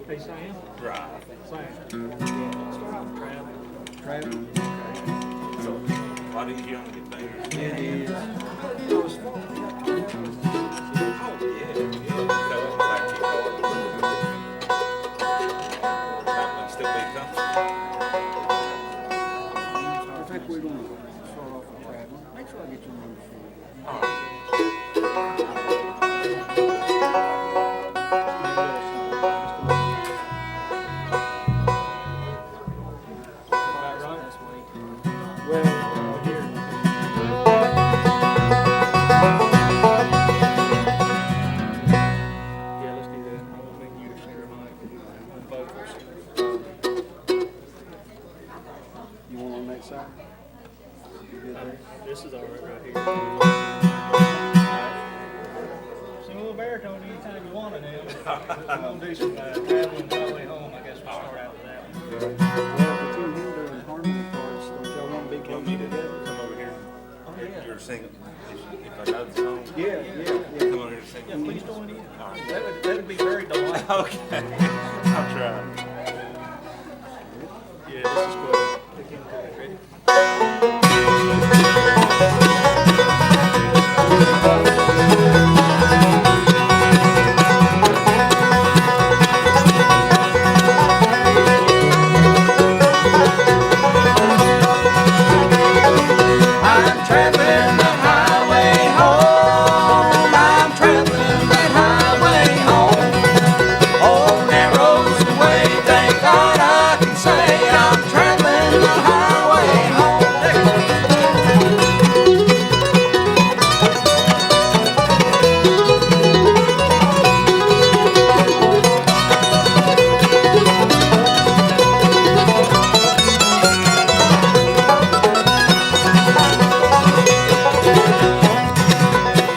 D: Hey, Sam?
E: Right.
D: Sam.
E: Travis. So, why didn't you only get there?
D: It is. start off with traveling. Make sure I get your number for you.
E: All right. About right? Well, here. Yeah, let's do that. I'm gonna make you the center mic and vocals.
D: You want on that side? You good there?
E: This is all right here. Sing a little baritone anytime you want it now. We're gonna do some traveling on the way home. I guess we'll start out with that one.
D: Well, between him doing harmony parts, don't y'all want to be
E: Want me to
D: together?
E: come over here?
D: Oh, yeah.
E: You're singing. If I know the song,
D: Yeah.
E: come over here and sing. Yeah, please join in. That'd be very delightful. Okay, I'll try. Yeah, this is good. Pick in good. Ready?
F: I'm traveling the highway home. I'm traveling that highway home. Old narrows the way, thank God I can say I'm traveling the highway home.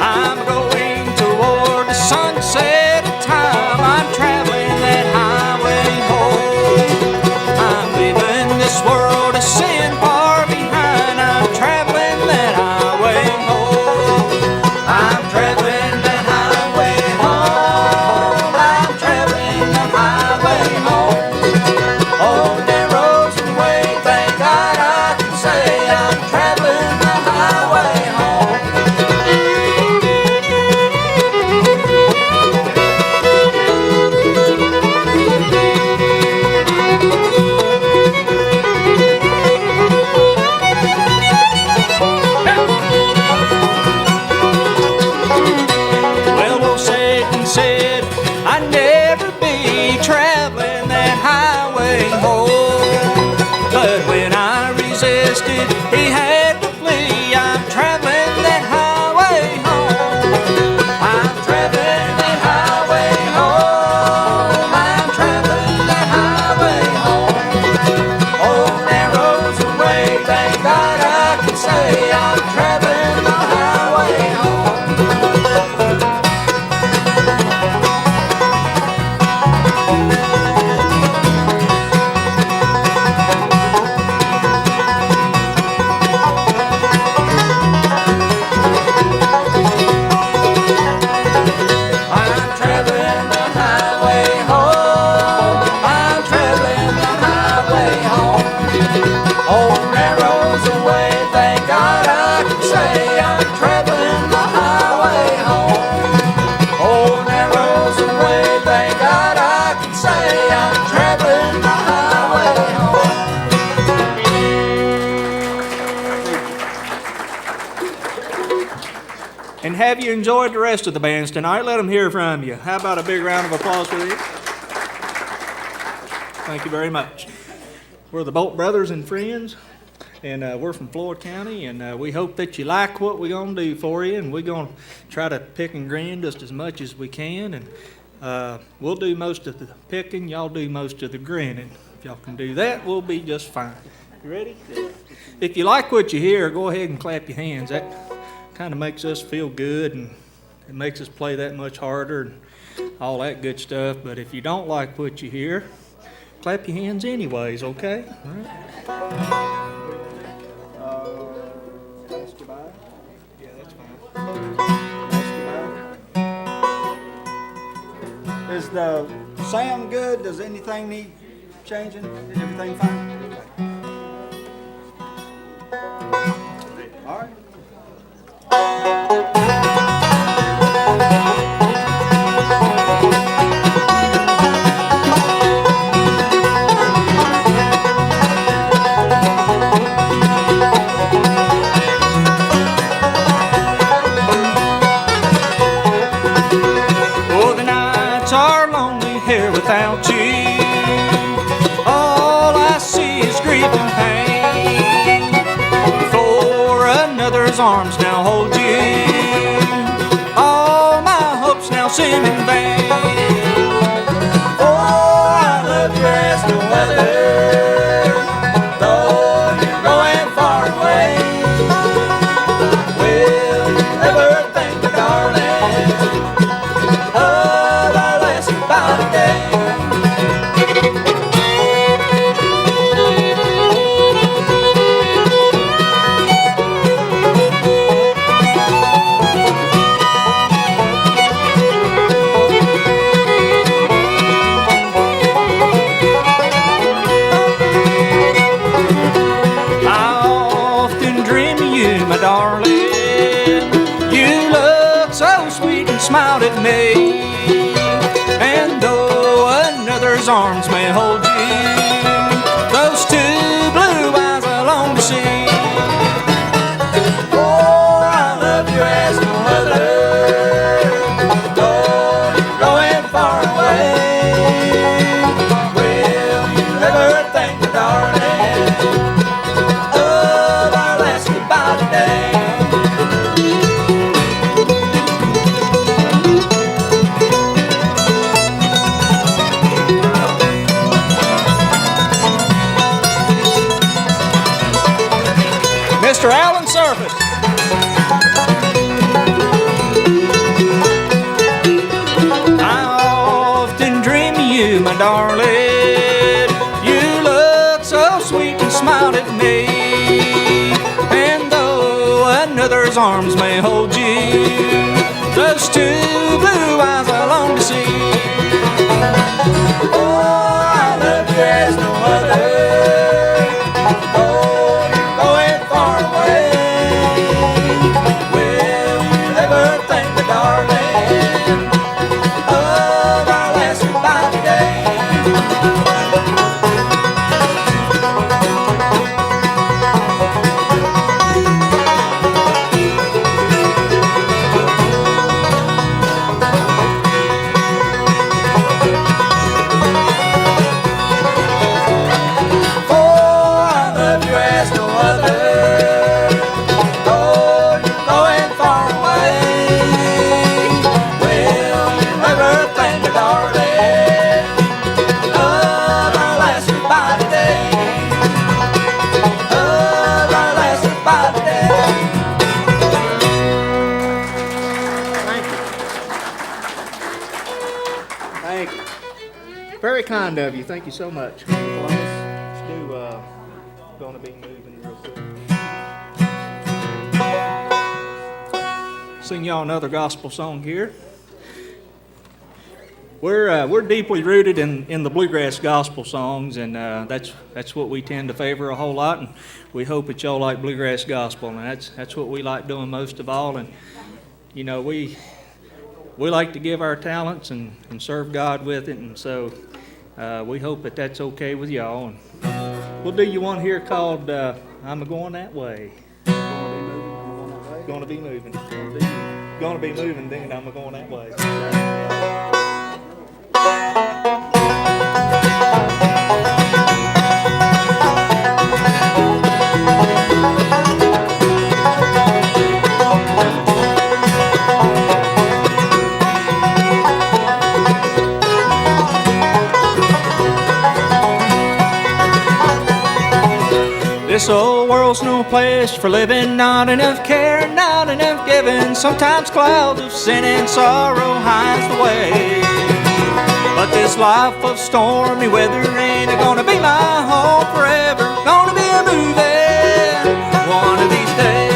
F: I'm going toward the sunset time. I'm traveling that highway home. I'm leaving this world of sin far behind. I'm traveling that highway home. I'm traveling that highway home. I'm traveling the highway home. Oh, narrows the way, thank God I can say I'm traveling the highway home. Well, old Satan said I'd never be traveling that highway home. But when I resisted, he had to flee. I'm traveling that highway home. I'm traveling that highway home. I'm traveling that highway home. Oh, narrows the way, thank God I can say I'm traveling the highway home. I'm traveling the highway home. I'm traveling the highway home. Oh, narrows the way, thank God I can say I'm traveling the highway home. Oh, narrows the way, thank God I can say I'm traveling the highway home. And have you enjoyed the rest of the bands tonight? Let them hear from you. How about a big round of applause for these? Thank you very much. We're the Bolt Brothers and Friends, and we're from Floyd County, and we hope that you like what we're going to do for you, and we're going to try to pick and grin just as much as we can, and we'll do most of the picking, y'all do most of the grinning. If y'all can do that, we'll be just fine. You ready? If you like what you hear, go ahead and clap your hands. That kind of makes us feel good, and it makes us play that much harder and all that good stuff. But if you don't like what you hear, clap your hands anyways, okay? All right.
D: That's goodbye.
E: Yeah, that's fine.
D: Is the sound good? Does anything need changing? Is everything fine? All right.
G: grief and pain. For another's arms now hold you, all my hopes now seem in vain. Oh, I love you as no other, though you're going far away. Will you ever think, darling, of our last goodbye today? Smiled at me, and though another's arms may hold you, those two blue eyes I long to see. Oh, I love you as no other, though you're going far away. Will you ever think, darling, of our last goodbye today? Mr. Alan Surface. I often dream of you, my darling. You look so sweet and smiled at me. And though another's arms may hold you, those two blue eyes I long to see. Oh, I love you as no other.
K: Very kind of you. Thank you so much. Well, let's do Gonna Be Moving real quick. Sing y'all another gospel song here. We're deeply rooted in the bluegrass gospel songs, and that's what we tend to favor a whole lot. And we hope that y'all like bluegrass gospel, and that's what we like doing most of all. And you know, we like to give our talents and serve God with it, and so we hope that that's okay with y'all. And we'll do you one here called I'm a-Going That Way. Gonna be moving. Gonna be moving, then I'm a-Going That Way. This old world's no place for living, not enough care, not enough giving. Sometimes clouds of sin and sorrow hides the way. But this life of stormy weather ain't gonna be my home forever. Gonna be a moving one of these days.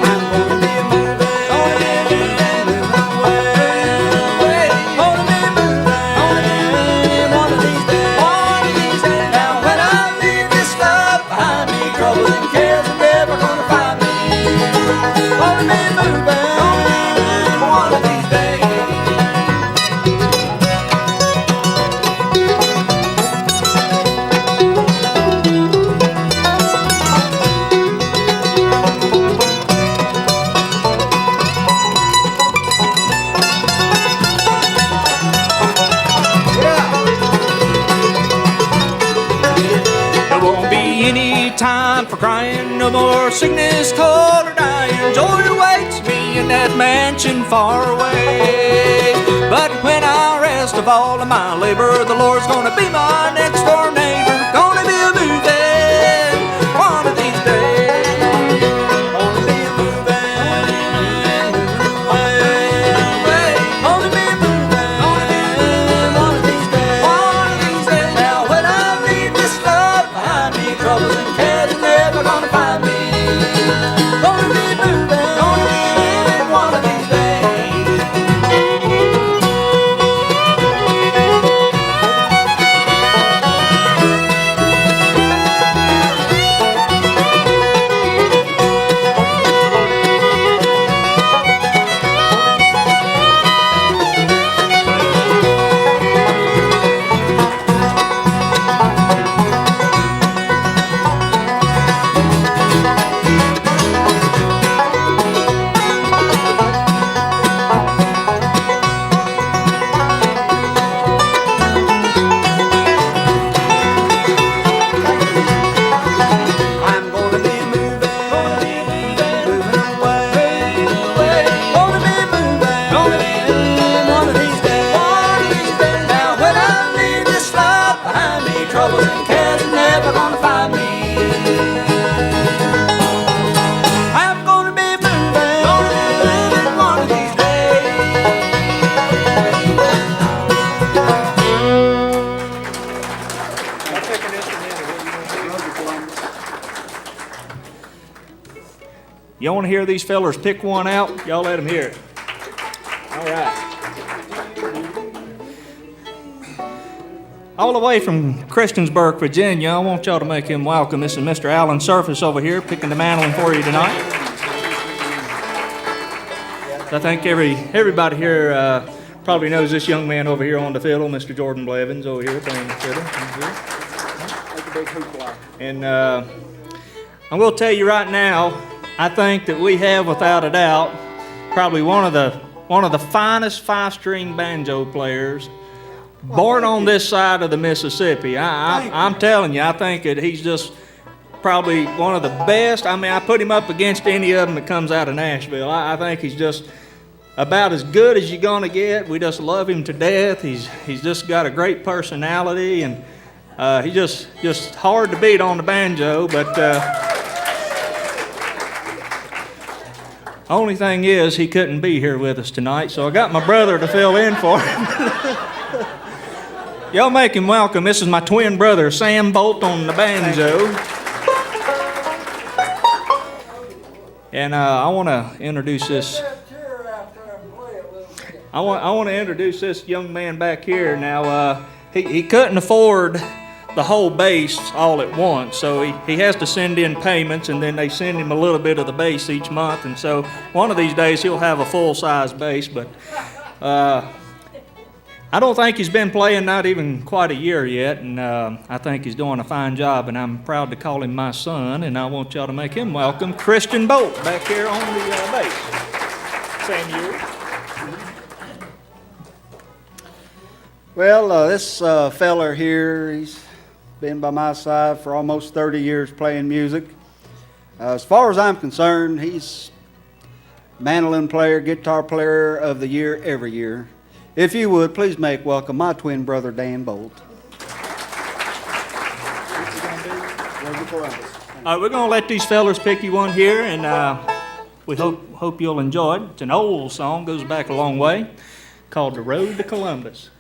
K: I'm gonna be a moving, gonna be a moving away. Gonna be a moving one of these days, one of these days. Now when I leave this life behind me, trouble and cares are never gonna find me. Gonna be moving one of these days. There won't be be any time for crying, no more sickness, cold, or dying. Joy awaits me in that mansion far away. But when I rest of all of my labor, the Lord's gonna be my next door neighbor. Gonna be a moving one of these days. Gonna be a moving away. Gonna be a moving one of these days. One of these days. Now when I leave this love behind me, troubles and cares are never gonna find me. Gonna be moving one of these days. I'm gonna be moving away. Gonna be moving one of these days. Now when I leave this life behind me, troubles and cares are never gonna find me. I'm gonna be moving one of these You want to hear these fellers pick one out? Y'all let them hear it. All right. All the way from Christiansburg, Virginia, I want y'all to make him welcome. This is Mr. Alan Surface over here picking the mandolin for you tonight. I think everybody here probably knows this young man over here on the fiddle, Mr. Jordan Blevins over here playing the fiddle. And I'm going to tell you right now, I think that we have, without a doubt, probably one of the finest five-string banjo players born on this side of the Mississippi. I'm telling you, I think that he's just probably one of the best. I mean, I put him up against any of them that comes out of Nashville. I think he's just about as good as you're gonna get. We just love him to death. He's just got a great personality, and he's just hard to beat on the banjo. But only thing is, he couldn't be here with us tonight, so I got my brother to fill in for him. Y'all make him welcome. This is my twin brother, Sam Bolt, on the banjo. And I want to introduce this. I want to introduce this young man back here. Now, he couldn't afford the whole bass all at once, so he has to send in payments, and then they send him a little bit of the bass each month. And so one of these days he'll have a full-size bass, but I don't think he's been playing not even quite a year yet, and I think he's doing a fine job, and I'm proud to call him my son, and I want y'all to make him welcome, Christian Bolt, back here on the bass. Same year.
L: Well, this feller here, he's been by my side for almost 30 years playing music. As far as I'm concerned, he's mandolin player, guitar player of the year every year. If you would, please make welcome my twin brother, Dan Bolt.
K: All right, we're going to let these fellers pick you one here, and we hope you'll enjoy it. It's an old song, goes back a long way, called The Road to Columbus.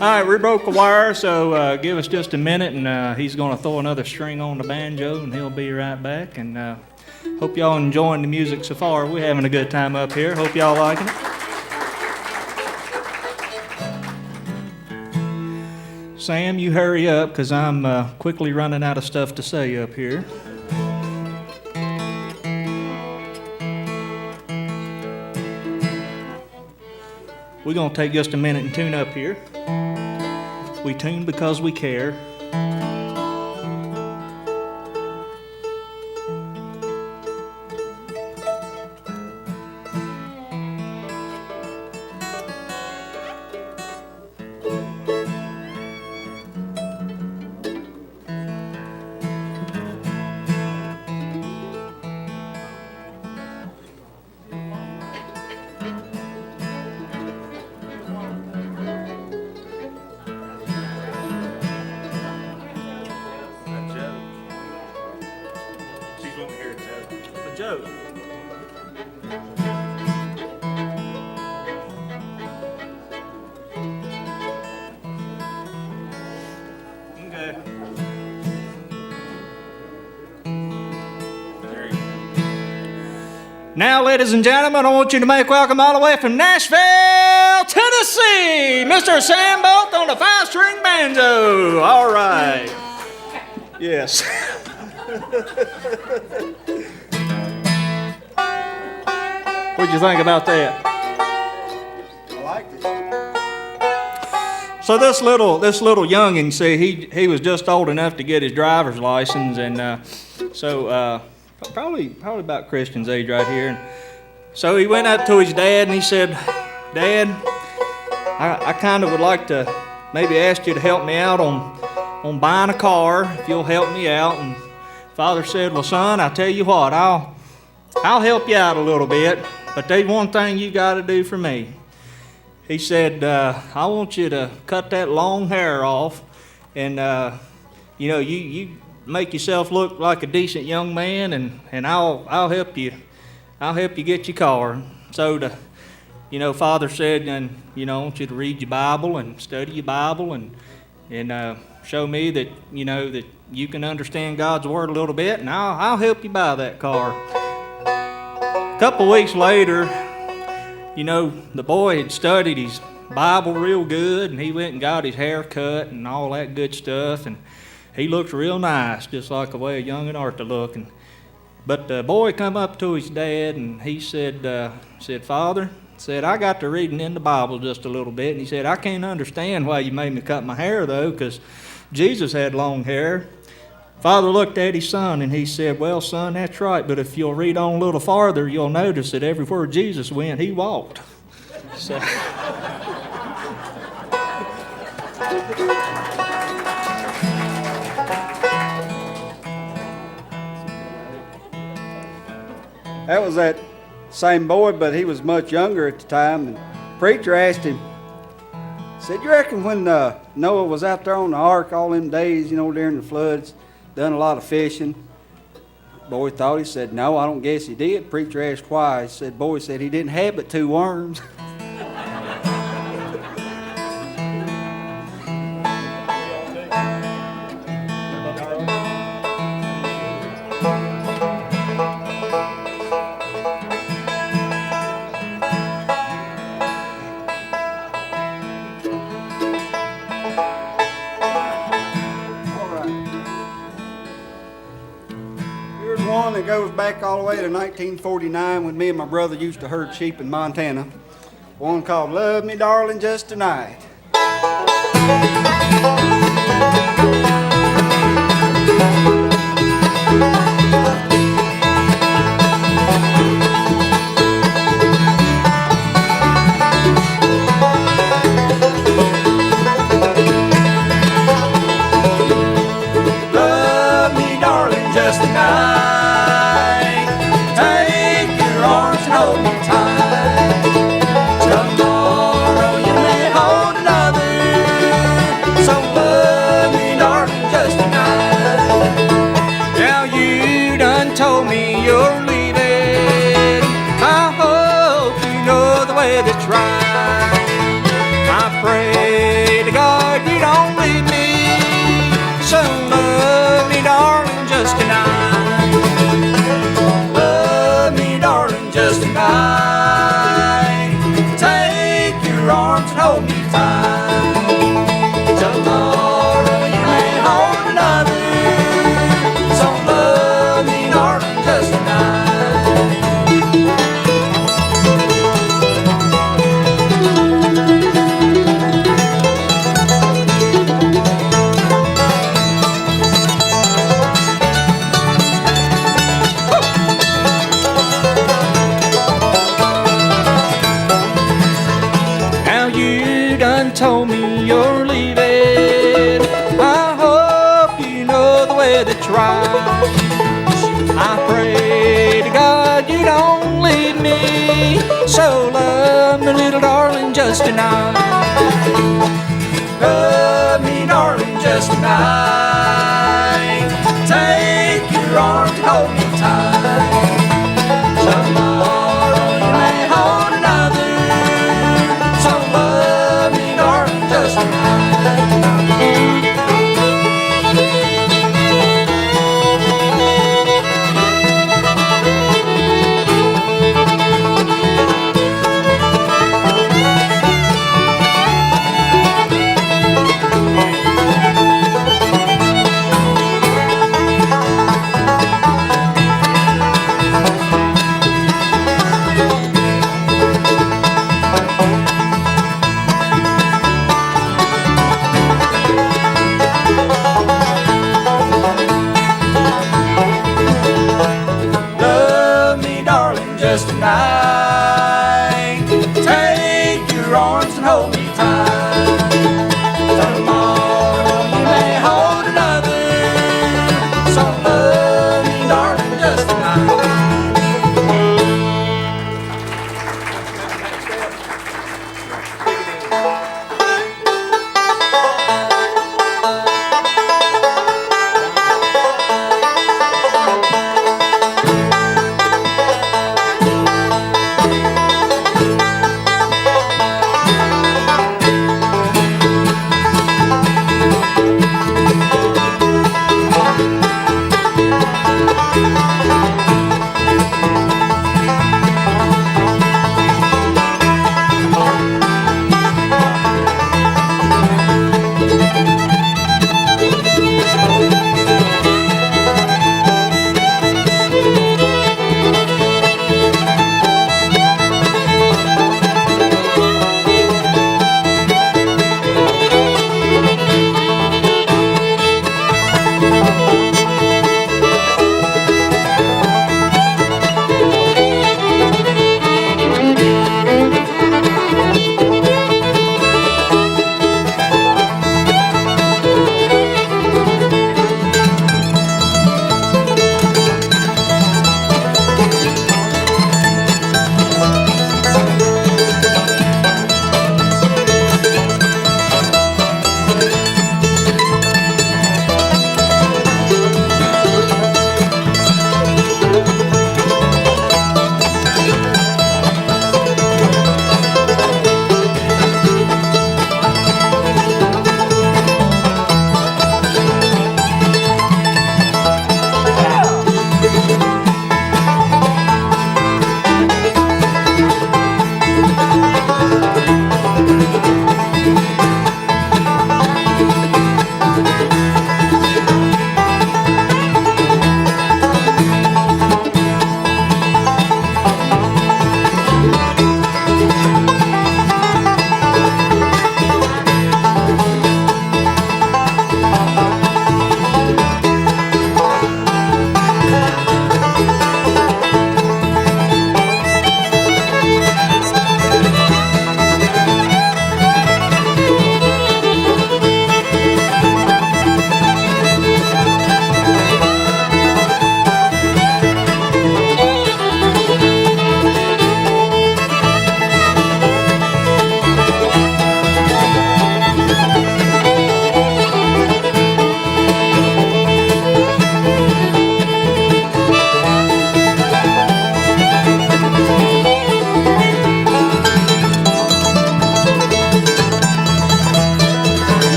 K: All right, we broke a wire, so give us just a minute, and he's going to throw another string on the banjo, and he'll be right back. And hope y'all enjoying the music so far. We're having a good time up here. Hope y'all liking it. Sam, you hurry up, because I'm quickly running out of stuff to say up here. We're going to take just a minute and tune up here. We tune because we care. Joe. Okay. Now, ladies and gentlemen, I want you to make welcome all the way from Nashville, Tennessee, Mr. Sam Bolt on the 5-string banjo. All right. Yes. What'd you think about that?
L: I liked it.
K: So this little youngin, see, he was just old enough to get his driver's license, and probably about Christian's age right here. And so he went up to his dad and he said, "Dad, I kind of would like to maybe ask you to help me out on buying a car, if you'll help me out." And Father said, "Well, son, I tell you what, I'll help you out a little bit, but there's one thing you got to do for me." He said, "I want you to cut that long hair off, and you make yourself look like a decent young man, and I'll help you. I'll help you get your car." So Father said, "And I want you to read your Bible and study your Bible and show me that that you can understand God's word a little bit, and I'll help you buy that car." A couple weeks later, the boy had studied his Bible real good, and he went and got his hair cut and all that good stuff, and he looked real nice, just like the way a young'un ought to look. But the boy come up to his dad, and he said, "Father," said, "I got to reading in the Bible just a little bit," and he said, "I can't understand why you made me cut my hair, though, because Jesus had long hair." Father looked at his son, and he said, "Well, son, that's right, but if you'll read on a little farther, you'll notice that everywhere Jesus went, he walked." So.
L: That was that same boy, but he was much younger at the time. And the preacher asked him, said, "You reckon when Noah was out there on the ark all them days, during the floods, done a lot of fishing?" The boy thought. He said, "No, I don't guess he did." Preacher asked why. He said, "Boy said he didn't have but 2 worms." one that goes back all the way to 1949 when me and my brother used to herd sheep in Montana. One called Love Me Darling Just Tonight.
G: Love me, darling, just tonight. Take your arms and hold me tight. Tomorrow you may hold another. So love me, darling, just tonight. Now you done told me you're leaving. I hope you know the way that's right. I pray to God you don't leave me. So love me, darling, just tonight. Love me, darling, just tonight. Take your arms and hold me tight. Tomorrow you may hold another. So love me, darling, just tonight. Now you done told me you're leaving. I hope you know the way that's right. I pray to God you don't leave me. So love me, little darling, just tonight. Love me, darling, just tonight. Take your arms and hold me tight. Tomorrow you may hold another. So love me, darling, just tonight.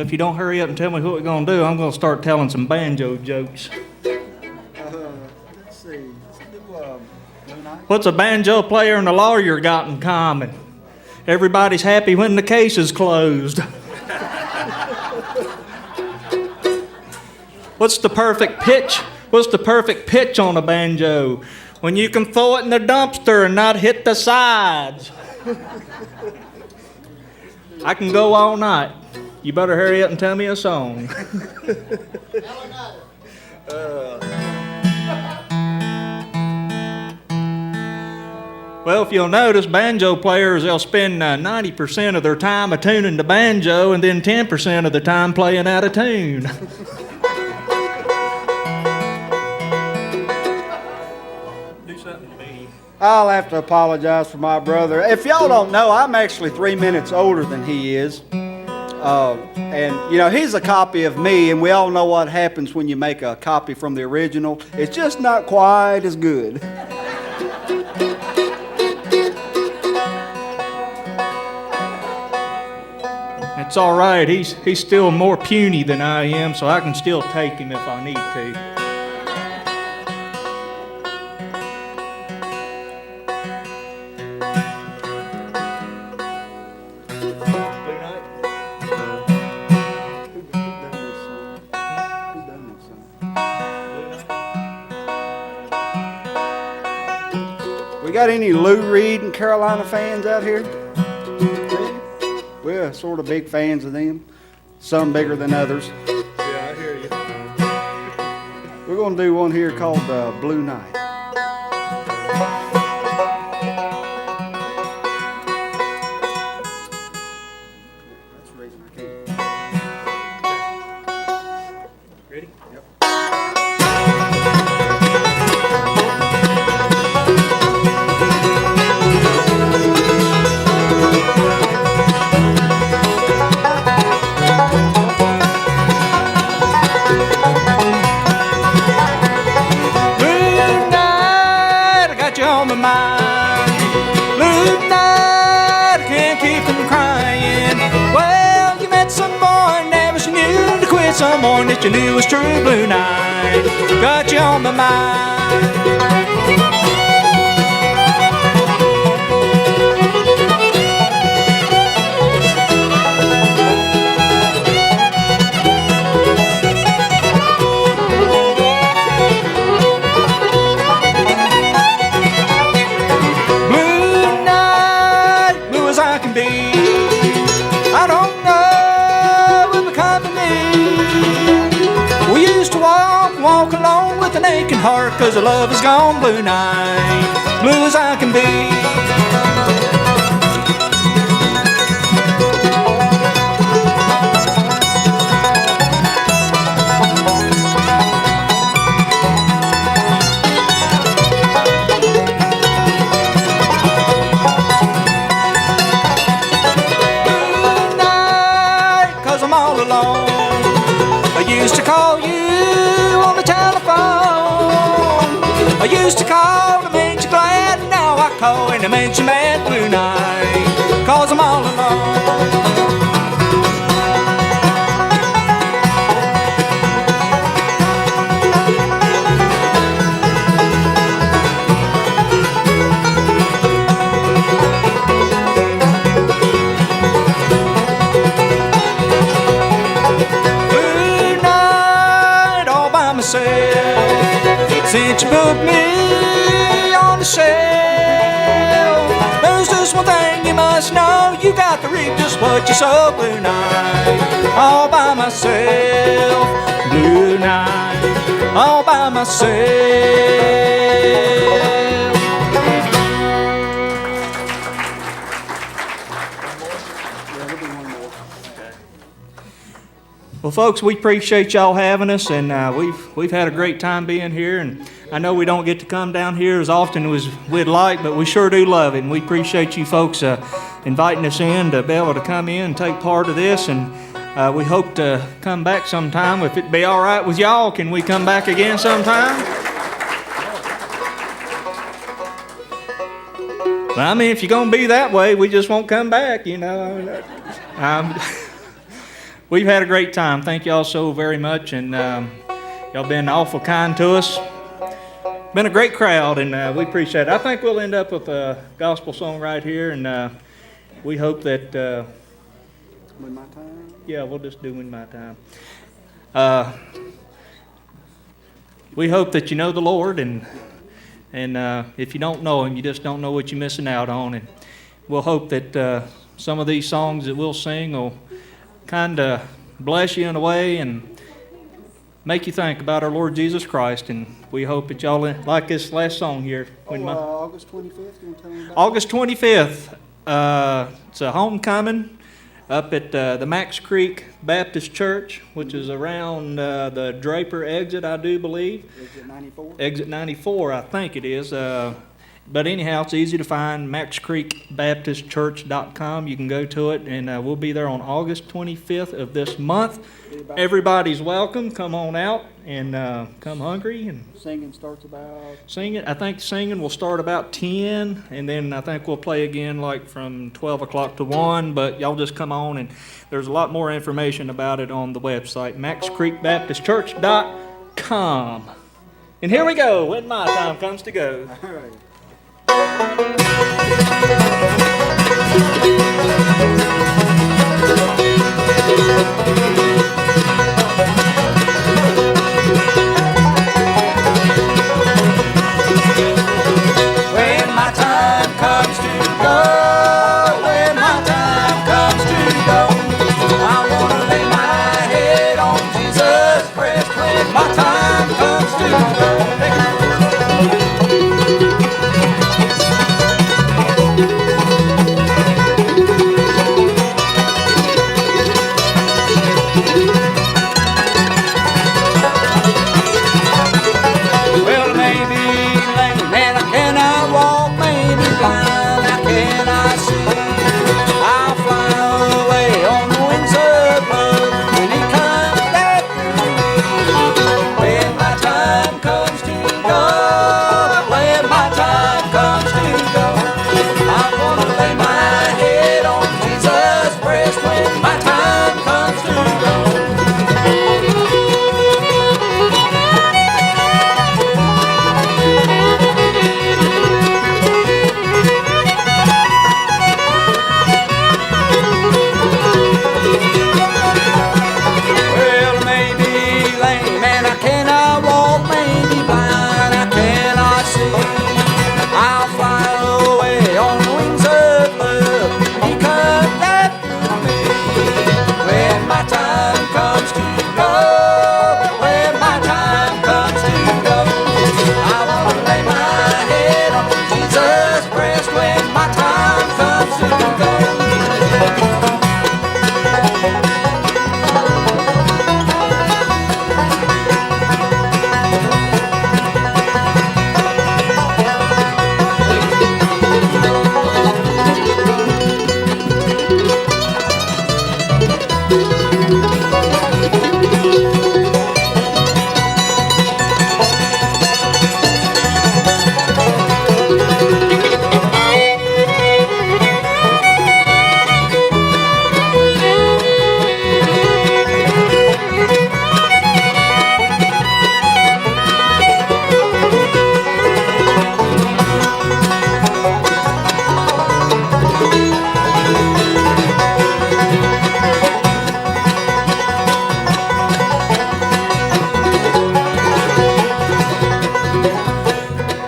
K: if you don't hurry up and tell me what we're going to do, I'm going to start telling some banjo jokes.
L: Let's see. Let's do Blue Night.
K: What's a banjo player and a lawyer got in common? Everybody's happy when the case is closed. What's the perfect pitch? What's the perfect pitch on a banjo? When you can throw it in the dumpster and not hit the sides. I can go all night. You better hurry up and tell me a song. Well, if you'll notice, banjo players, they'll spend 90% of their time attuning the banjo and then 10% of the time playing out of tune. Do something to me.
L: I'll have to apologize for my brother. If y'all don't know, I'm actually 3 minutes older than he is. And, you know, he's a copy of me, and we all know what happens when you make a copy from the original. It's just not quite as good.
K: It's all right. He's still more puny than I am, so I can still take him if I need to.
L: We got any Lou Reed and Carolina fans out here? We're sort of big fans of them. Some bigger than others.
K: Yeah, I hear you.
L: We're going to do one here called Blue Night. That's the reason I can't.
K: Ready?
L: Yep.
K: On my mind. Blue night, I can't keep from crying. Well, you met someone that was new to quit, someone that you knew was true. Blue night, got you on my mind. I don't know what become of me. We used to walk along with an aching heart, 'cause the love is gone. Blue night, blue as I can be. I used to call to make you glad, and now I call and to make you mad. Blue night, 'cause I'm all alone. Blue night, all by myself. Since you put me on the shelf, there's just one thing you must know. You got to reap just what you sow. Blue night, all by myself. Blue night, all by myself. Well, folks, we appreciate y'all having us, and we've had a great time being here. And I know we don't get to come down here as often as we'd like, but we sure do love it. And we appreciate you folks inviting us in to be able to come in and take part of this. And we hope to come back sometime. If it'd be all right with y'all, can we come back again sometime? Well, I mean, if you're going to be that way, we just won't come back, you know. we've had a great time. Thank y'all so very much, and y'all been awful kind to us. Been a great crowd, and we appreciate it. I think we'll end up with a gospel song right here, and we hope that.
L: When my time.
K: Yeah, we'll just do When My Time. We hope that you know the Lord, and if you don't know Him, you just don't know what you're missing out on. And we'll hope that some of these songs that we'll sing will kind of bless you in a way and make you think about our Lord Jesus Christ. And we hope that y'all like this last song here.
L: August 25th, you want to tell me about
K: August 25th. It's a homecoming up at the Max Creek Baptist Church, which is around the Draper exit, I do believe.
L: Exit 94?
K: Exit 94, I think it is. But anyhow, it's easy to find, maxcreekbaptistchurch.com. You can go to it, and we'll be there on August 25th of this month. Everybody's welcome. Come on out and come hungry. And
L: Singing starts about?
K: I think singing will start about 10, and then I think we'll play again like from 12 o'clock to 1, but y'all just come on, and there's a lot more information about it on the website, maxcreekbaptistchurch.com. And here we go, When My Time Comes to Go.
L: All right.
G: When my time comes to go, when my time comes to go, I wanna lay my head on Jesus' breast. When my time comes to go. Well, maybe lame, man, I cannot walk, maybe blind, how can I see? I'll fly away on the wings of love when He comes back to me. When my time comes to go, when my time comes to go, I'm gonna lay my head on Jesus' breast when my time comes to go. Well, maybe lame and I cannot walk, maybe blind, I cannot see. I'll fly away on the wings of love. He comes after me. When my time comes to go, when my time comes to go, I wanna lay my head on Jesus' breast when my time comes to go.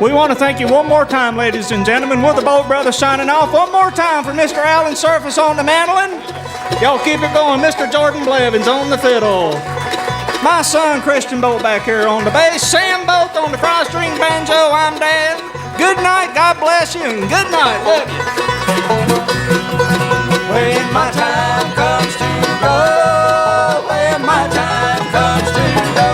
K: We want to thank you one more time, ladies and gentlemen. We're the Bolt Brothers signing off. One more time for Mr. Alan Surface on the mandolin. Y'all keep it going. Mr. Jordan Blevins on the fiddle. My son, Christian Bolt, back here on the bass. Sam Bolt on the fry-string banjo. I'm Dan. Good night. God bless you, and good night. Love you.
G: When my time comes to go, when my time comes to go,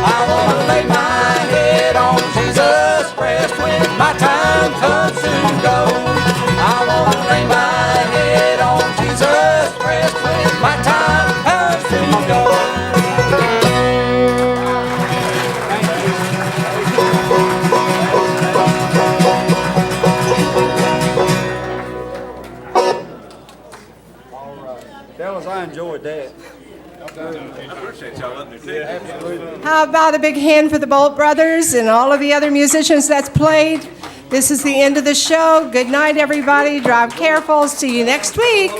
G: I wanna lay my head on Jesus' breast. When my time comes to go, I wanna lay my head on Jesus' breast. When my time comes to go.
M: How about a big hand for the Bolt Brothers and all of the other musicians that's played? This is the end of the show. Good night, everybody. Drive careful. See you next week.